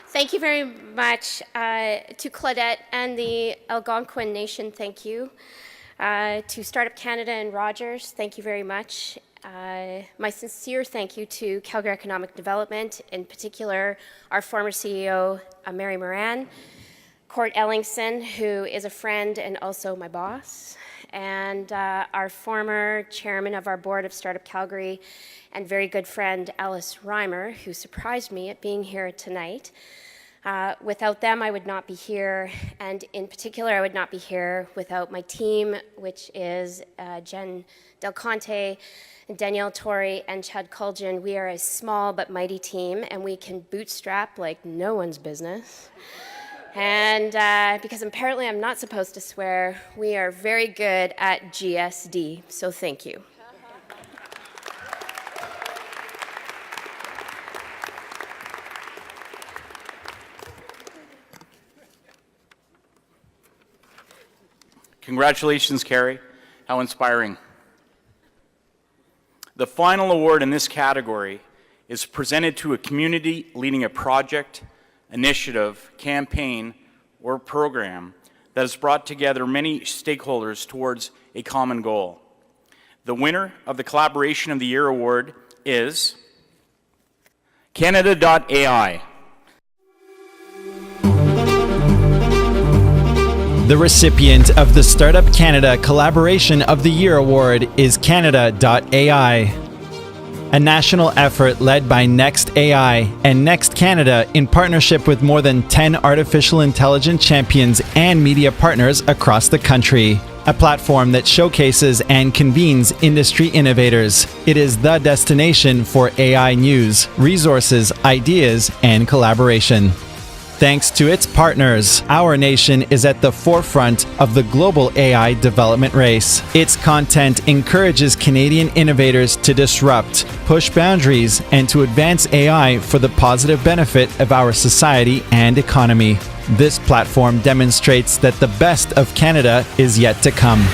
Thank you very much to Claudette and the Algonquin Nation. Thank you. To Startup Canada and Rogers, thank you very much. My sincere thank you to Calgary Economic Development, in particular our former CEO, Mary Moran, Court Ellingson, who is a friend and also my boss, and our former chairman of our board of Startup Calgary and very good friend Alice Reimer, who surprised me at being here tonight. Without them, I would not be here, and in particular, I would not be here without my team, which is Jen Del Conte, Danielle Torrey, and Chad Kuljan. We are a small but mighty team, and we can bootstrap like no one's business. And because apparently I'm not supposed to swear, we are very good at GSD, so thank you. Congratulations, Carrie. How inspiring. The final award in this category is presented to a community leading a project, initiative, campaign, or program that has brought together many stakeholders towards a common goal. The winner of the Collaboration of the Year Award is Canada.ai. The recipient of the Startup Canada Collaboration of the Year Award is Canada.ai, a national effort led by Next AI and Next Canada in partnership with more than 10 artificial intelligence champions and media partners across the country. A platform that showcases and convenes industry innovators. It is the destination for AI news, resources, ideas, and collaboration. Thanks to its partners, our nation is at the forefront of the global AI development race. Its content encourages Canadian innovators to disrupt, push boundaries, and to advance AI for the positive benefit of our society and economy. This platform demonstrates that the best of Canada is yet to come.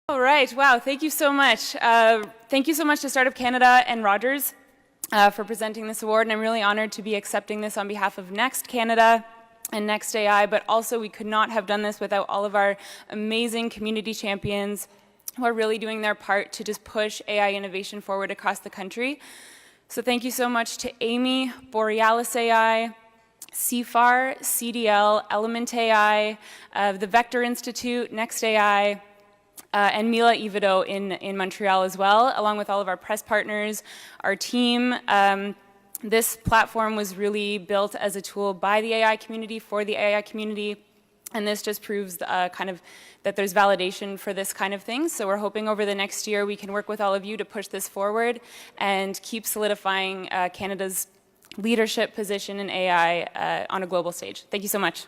All right, wow, thank you so much. Thank you so much to Startup Canada and Rogers for presenting this award, and I'm really honored to be accepting this on behalf of Next Canada and Next AI, but also we could not have done this without all of our amazing community champions who are really doing their part to just push AI innovation forward across the country. So thank you so much to Amy, Borealis AI, CFAR, CDL, Element AI, the Vector Institute, Next AI, and Mila Ivido in Montreal as well, along with all of our press partners, our team. This platform was really built as a tool by the AI community for the AI community, and this just proves kind of that there's validation for this kind of thing. So we're hoping over the next year we can work with all of you to push this forward and keep solidifying Canada's leadership position in AI on a global stage. Thank you so much.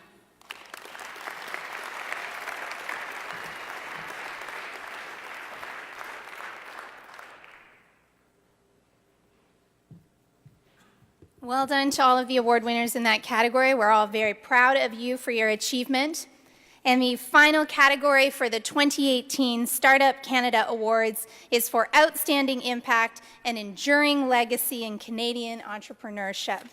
Well done to all of the award winners in that category. We're all very proud of you for your achievement. And the final category for the 2018 Startup Canada Awards is for Outstanding Impact and Enduring Legacy in Canadian Entrepreneurship.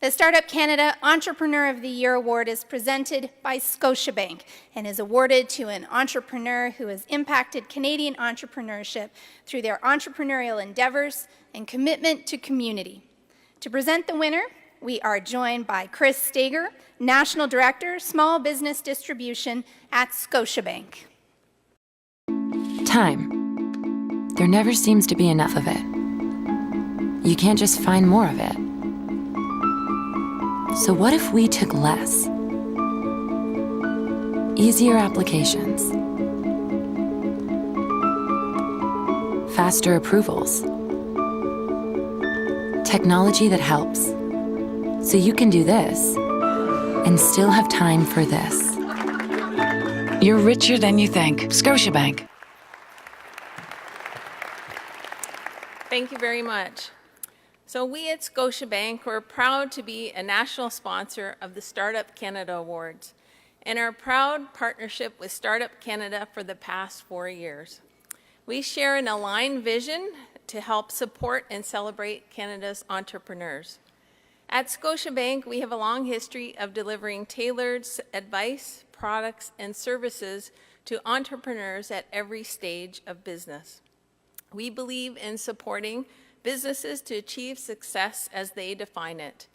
The Startup Canada Entrepreneur of the Year Award is presented by Scotiabank and is awarded to an entrepreneur who has impacted Canadian entrepreneurship through their entrepreneurial endeavors and commitment to community. To present the winner, we are joined by Chris Stager, National Director, Small Business Distribution at Scotiabank. Time. There never seems to be enough of it. You can't just find more of it. So what if we took less? Easier applications. Faster approvals. Technology that helps. So you can do this and still have time for this. You're richer than you think. Scotiabank. Thank you very much. So we at Scotiabank, we're proud to be a national sponsor of the Startup Canada Awards and our proud partnership with Startup Canada for the past 4 years. We share an aligned vision to help support and celebrate Canada's entrepreneurs. At Scotiabank, we have a long history of delivering tailored advice, products, and services to entrepreneurs at every stage of business. We believe in supporting businesses to achieve success as they define it.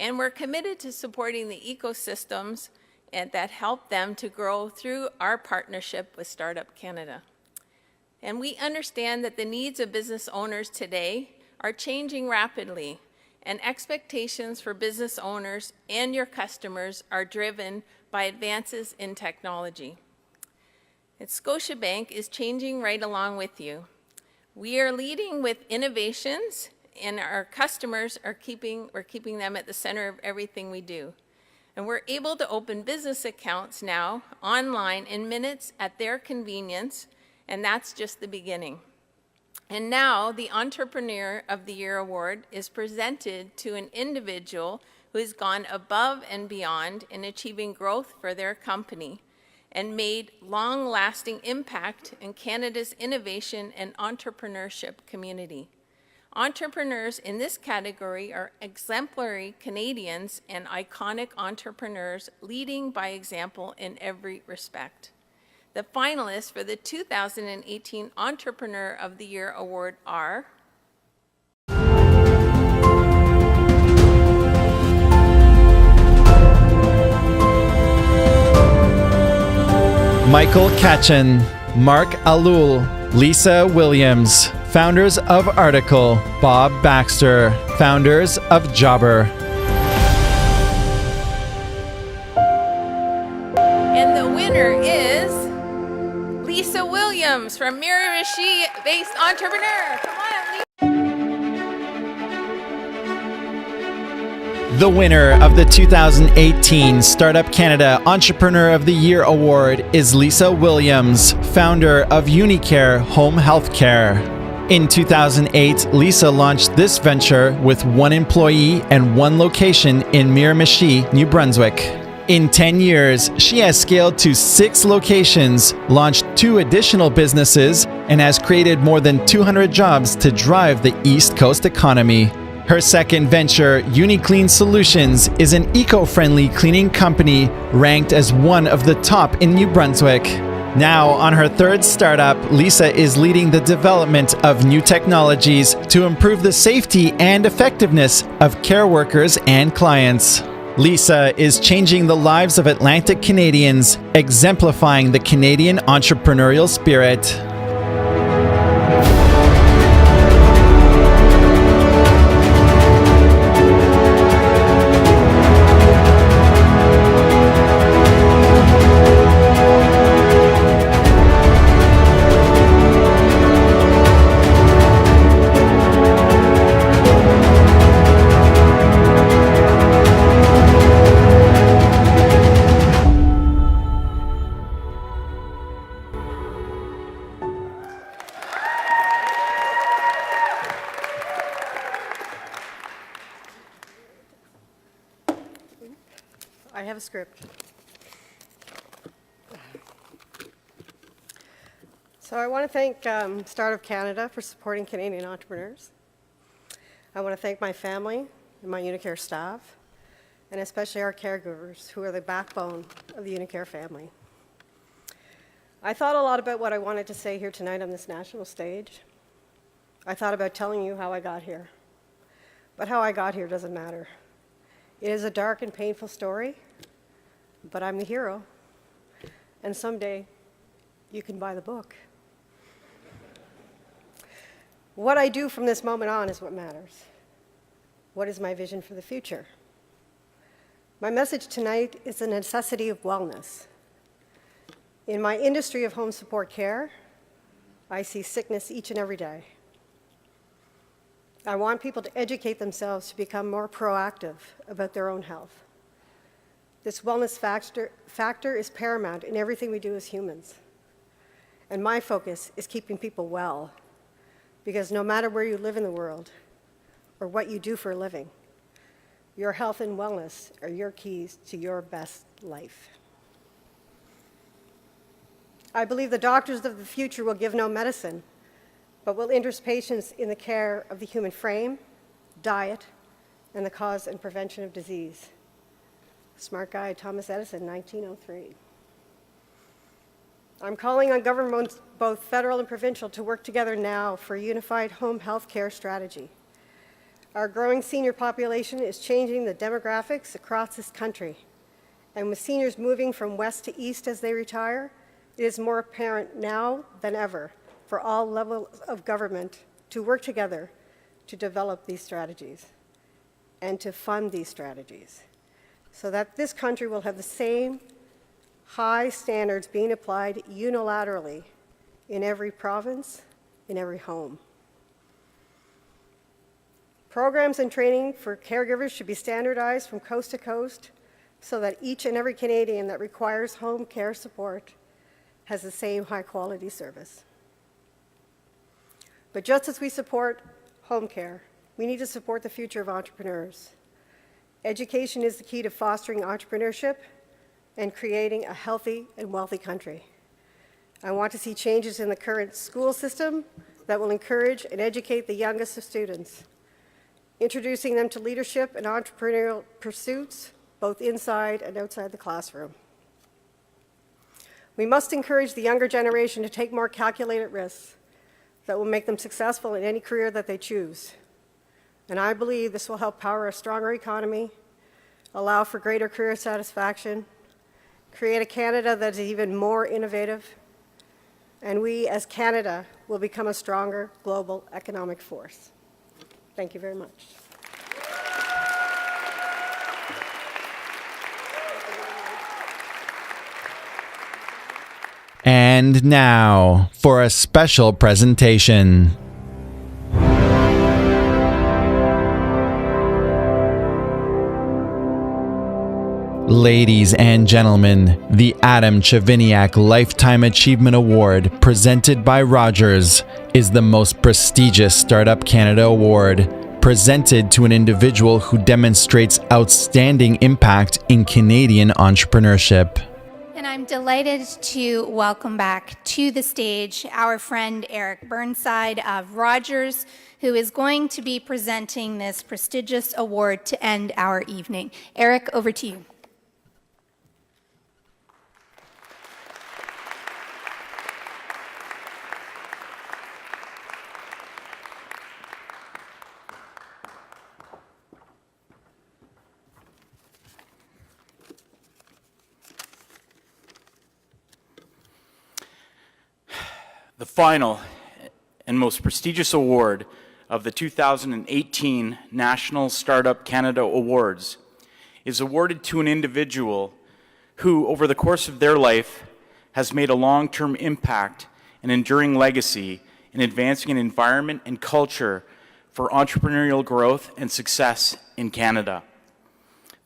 And we're committed to supporting the ecosystems that help them to grow through our partnership with Startup Canada. And we understand that the needs of business owners today are changing rapidly, and expectations for business owners and your customers are driven by advances in technology. And Scotiabank is changing right along with you. We are leading with innovations, and our customers are we're keeping them at the center of everything we do. And we're able to open business accounts now online in minutes at their convenience, and that's just the beginning. And now the Entrepreneur of the Year Award is presented to an individual who has gone above and beyond in achieving growth for their company and made long-lasting impact in Canada's innovation and entrepreneurship community. Entrepreneurs in this category are exemplary Canadians and iconic entrepreneurs leading by example in every respect. The finalists for the 2018 Entrepreneur of the Year Award are Michael Katchen, Mark Alul, Lisa Williams, founders of Article, Bob Baxter, founders of Jobber. And the winner is Lisa Williams from Miramichi-based entrepreneur. Come on, Lisa. The winner of the 2018 Startup Canada Entrepreneur of the Year Award is Lisa Williams, founder of Unicare Home Healthcare. In 2008, Lisa launched this venture with 1 employee and 1 location in Miramichi, New Brunswick. In 10 years, she has scaled to 6 locations, launched 2 additional businesses, and has created more than 200 jobs to drive the East Coast economy. Her second venture, UniClean Solutions, is an eco-friendly cleaning company ranked as one of the top in New Brunswick. Now, on her third startup, Lisa is leading the development of new technologies to improve the safety and effectiveness of care workers and clients. Lisa is changing the lives of Atlantic Canadians, exemplifying the Canadian entrepreneurial spirit. I have a script. So I want to thank Startup Canada for supporting Canadian entrepreneurs. I want to thank my family and my Unicare staff, and especially our caregivers, who are the backbone of the Unicare family. I thought a lot about what I wanted to say here tonight on this national stage. I thought about telling you how I got here. But how I got here doesn't matter. It is a dark and painful story, but I'm the hero. And someday, you can buy the book. What I do from this moment on is what matters. What is my vision for the future? My message tonight is the necessity of wellness. In my industry of home support care, I see sickness each and every day. I want people to educate themselves to become more proactive about their own health. This wellness factor is paramount in everything we do as humans. And my focus is keeping people well, because no matter where you live in the world or what you do for a living, your health and wellness are your keys to your best life. I believe the doctors of the future will give no medicine, but will interest patients in the care of the human frame, diet, and the cause and prevention of disease. Smart guy, Thomas Edison, 1903. I'm calling on governments, both federal and provincial, to work together now for a unified home health care strategy. Our growing senior population is changing the demographics across this country. And with seniors moving from west to east as they retire, it is more apparent now than ever for all levels of government to work together to develop these strategies and to fund these strategies so that this country will have the same high standards being applied unilaterally in every province, in every home. Programs and training for caregivers should be standardized from coast to coast so that each and every Canadian that requires home care support has the same high-quality service. But just as we support home care, we need to support the future of entrepreneurs. Education is the key to fostering entrepreneurship and creating a healthy and wealthy country. I want to see changes in the current school system that will encourage and educate the youngest of students, introducing them to leadership and entrepreneurial pursuits, both inside and outside the classroom. We must encourage the younger generation to take more calculated risks that will make them successful in any career that they choose. And I believe this will help power a stronger economy, allow for greater career satisfaction, create a Canada that is even more innovative, and we as Canada will become a stronger global economic force. Thank you very much. And now for a special presentation. Ladies and gentlemen, the Adam Chiviniak Lifetime Achievement Award, presented by Rogers, is the most prestigious Startup Canada award, presented to an individual who demonstrates outstanding impact in Canadian entrepreneurship. And I'm delighted to welcome back to the stage our friend Eric Burnside of Rogers, who is going to be presenting this prestigious award to end our evening. Eric, over to you. The final and most prestigious award of the 2018 National Startup Canada Awards is awarded to an individual who, over the course of their life, has made a long-term impact and enduring legacy in advancing an environment and culture for entrepreneurial growth and success in Canada.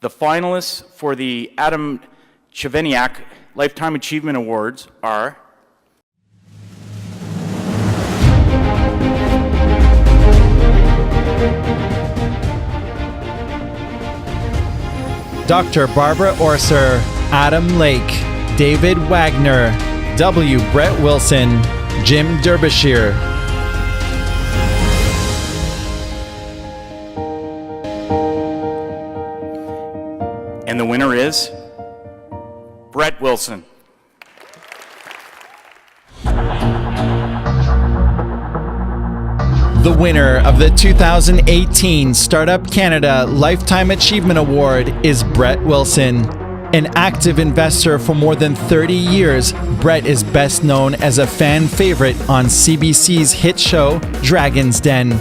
The finalists for the Adam Chiviniak Lifetime Achievement Awards are Dr. Barbara Orser, Adam Lake, David Wagner, W. Brett Wilson, Jim Derbyshire. And the winner is Brett Wilson. The winner of the 2018 Startup Canada Lifetime Achievement Award is Brett Wilson. An active investor for more than 30 years, Brett is best known as a fan favorite on CBC's hit show, Dragon's Den.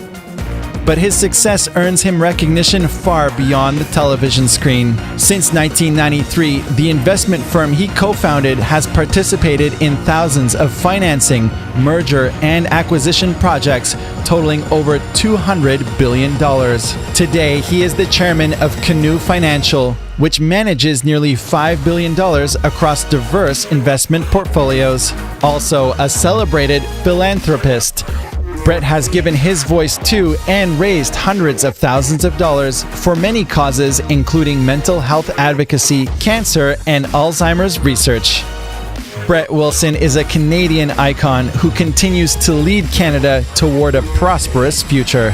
But his success earns him recognition far beyond the television screen. Since 1993, the investment firm he co-founded has participated in thousands of financing, merger, and acquisition projects totaling over $200 billion. Today, he is the chairman of Canoe Financial, which manages nearly $5 billion across diverse investment portfolios. Also, a celebrated philanthropist, Brett has given his voice to and raised hundreds of thousands of dollars for many causes, including mental health advocacy, cancer, and Alzheimer's research. Brett Wilson is a Canadian icon who continues to lead Canada toward a prosperous future.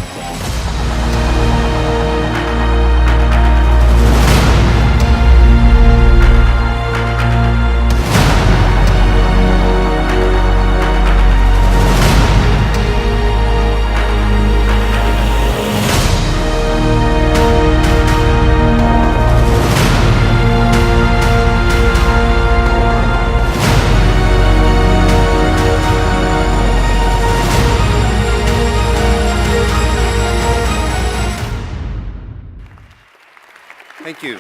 Thank you.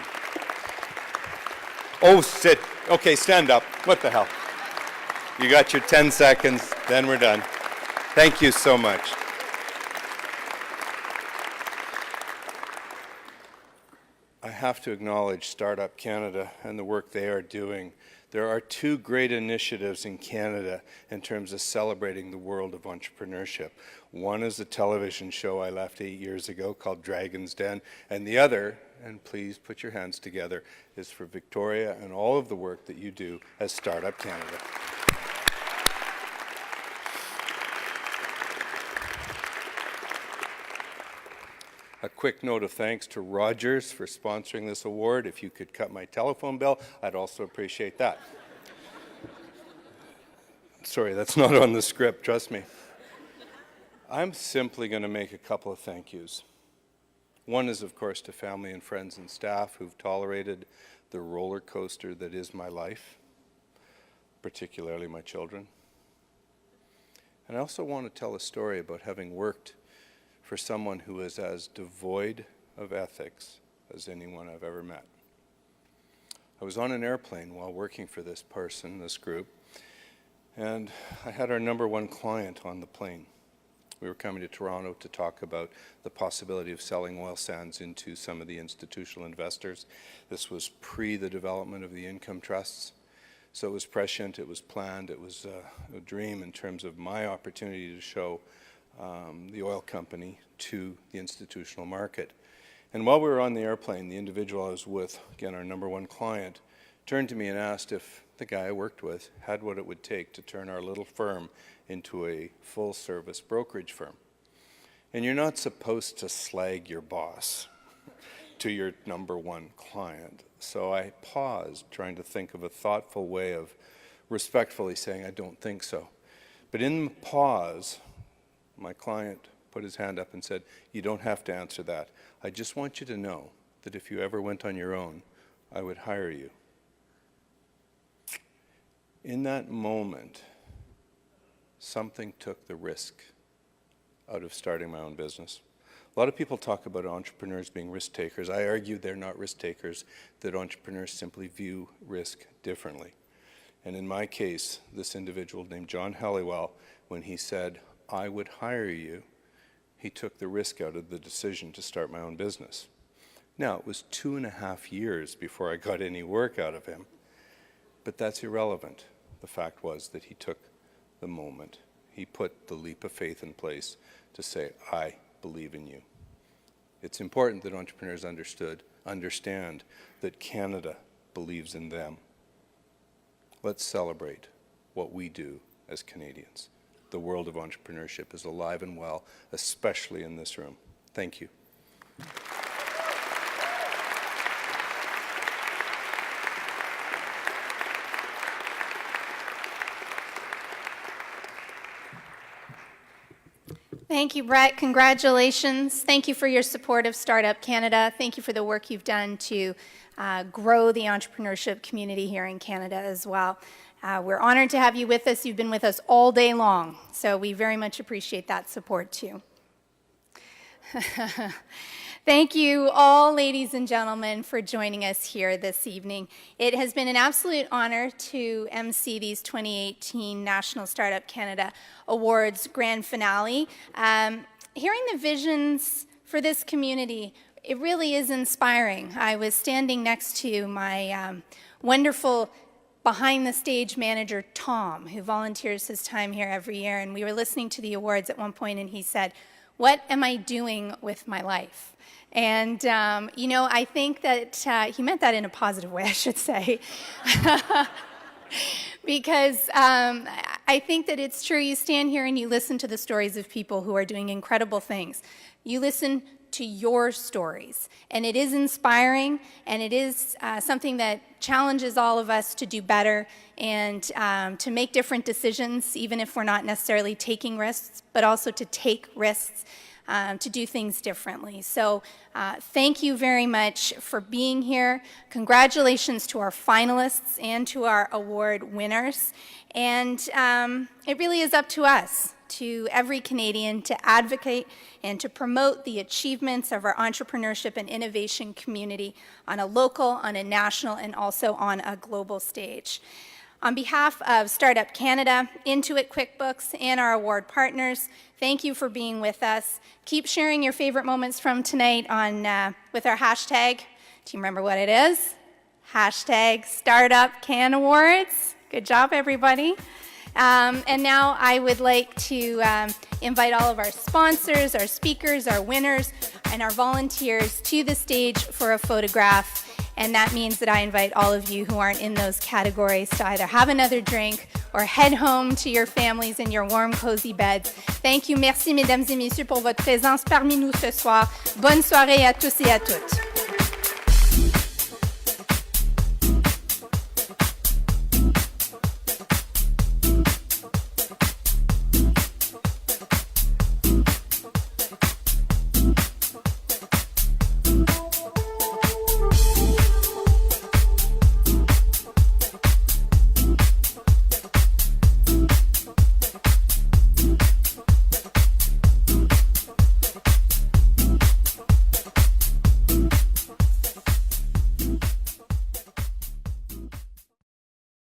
Oh, sit. Okay, stand up. What the hell? You got your 10 seconds, then we're done. Thank you so much. I have to acknowledge Startup Canada and the work they are doing. There are two great initiatives in Canada in terms of celebrating the world of entrepreneurship. One is a television show I left 8 years ago called Dragon's Den, and the other, and please put your hands together, is for Victoria and all of the work that you do as Startup Canada. A quick note of thanks to Rogers for sponsoring this award. If you could cut my telephone bill, I'd also appreciate that. Sorry, that's not on the script, trust me. I'm simply going to make a couple of thank yous. One is, of course, to family and friends and staff who've tolerated the roller coaster that is my life, particularly my children. And I also want to tell a story about having worked for someone who is as devoid of ethics as anyone I've ever met. I was on an airplane while working for this person, this group, and I had our #1 client on the plane. We were coming to Toronto to talk about the possibility of selling oil sands into some of the institutional investors. This was pre the development of the income trusts. So it was prescient, it was planned, it was a dream in terms of my opportunity to show the oil company to the institutional market. And while we were on the airplane, the individual I was with, again our #1 client, turned to me and asked if the guy I worked with had what it would take to turn our little firm into a full-service brokerage firm. And you're not supposed to slag your boss to your #1 client. So I paused, trying to think of a thoughtful way of respectfully saying, I don't think so. But in the pause, my client put his hand up and said, you don't have to answer that. I just want you to know that if you ever went on your own, I would hire you. In that moment, something took the risk out of starting my own business. A lot of people talk about entrepreneurs being risk takers. I argue they're not risk takers, that entrepreneurs simply view risk differently. And in my case, this individual named John Helliwell, when he said, I would hire you, he took the risk out of the decision to start my own business. Now, it was 2.5 years before I got any work out of him, but that's irrelevant. The fact was that he took the moment. He put the leap of faith in place to say, I believe in you. It's important that entrepreneurs understand that Canada believes in them. Let's celebrate what we do as Canadians. The world of entrepreneurship is alive and well, especially in this room. Thank you. Thank you, Brett. Congratulations. Thank you for your support of Startup Canada. Thank you for the work you've done to grow the entrepreneurship community here in Canada as well. We're honored to have you with us. You've been with us all day long, so we very much appreciate that support too. Thank you all, ladies and gentlemen, for joining us here this evening. It has been an absolute honor to MC these 2018 National Startup Canada Awards grand finale. Hearing the visions for this community, it really is inspiring. I was standing next to my wonderful behind-the-stage manager, Tom, who volunteers his time here every year, and we were listening to the awards at one point, and he said, what am I doing with my life? And, you know, I think that he meant that in a positive way, I should say. Because I think that it's true. You stand here and you listen to the stories of people who are doing incredible things. You listen to your stories, and it is inspiring, and it is something that challenges all of us to do better and to make different decisions, even if we're not necessarily taking risks, but also to take risks, to do things differently. So thank you very much for being here. Congratulations to our finalists and to our award winners. And it really is up to us, to every Canadian, to advocate and to promote the achievements of our entrepreneurship and innovation community on a local, on a national, and also on a global stage. On behalf of Startup Canada, Intuit QuickBooks, and our award partners, thank you for being with us. Keep sharing your favorite moments from tonight on with our hashtag. Do you remember what it is? Hashtag StartupCanAwards. Good job, everybody. And now I would like to invite all of our sponsors, our speakers, our winners, and our volunteers to the stage for a photograph. And that means that I invite all of you who aren't in those categories to either have another drink or head home to your families in your warm, cozy beds. Thank you. Merci, mesdames et messieurs, pour votre présence parmi nous ce soir. Bonne soirée à tous et à toutes.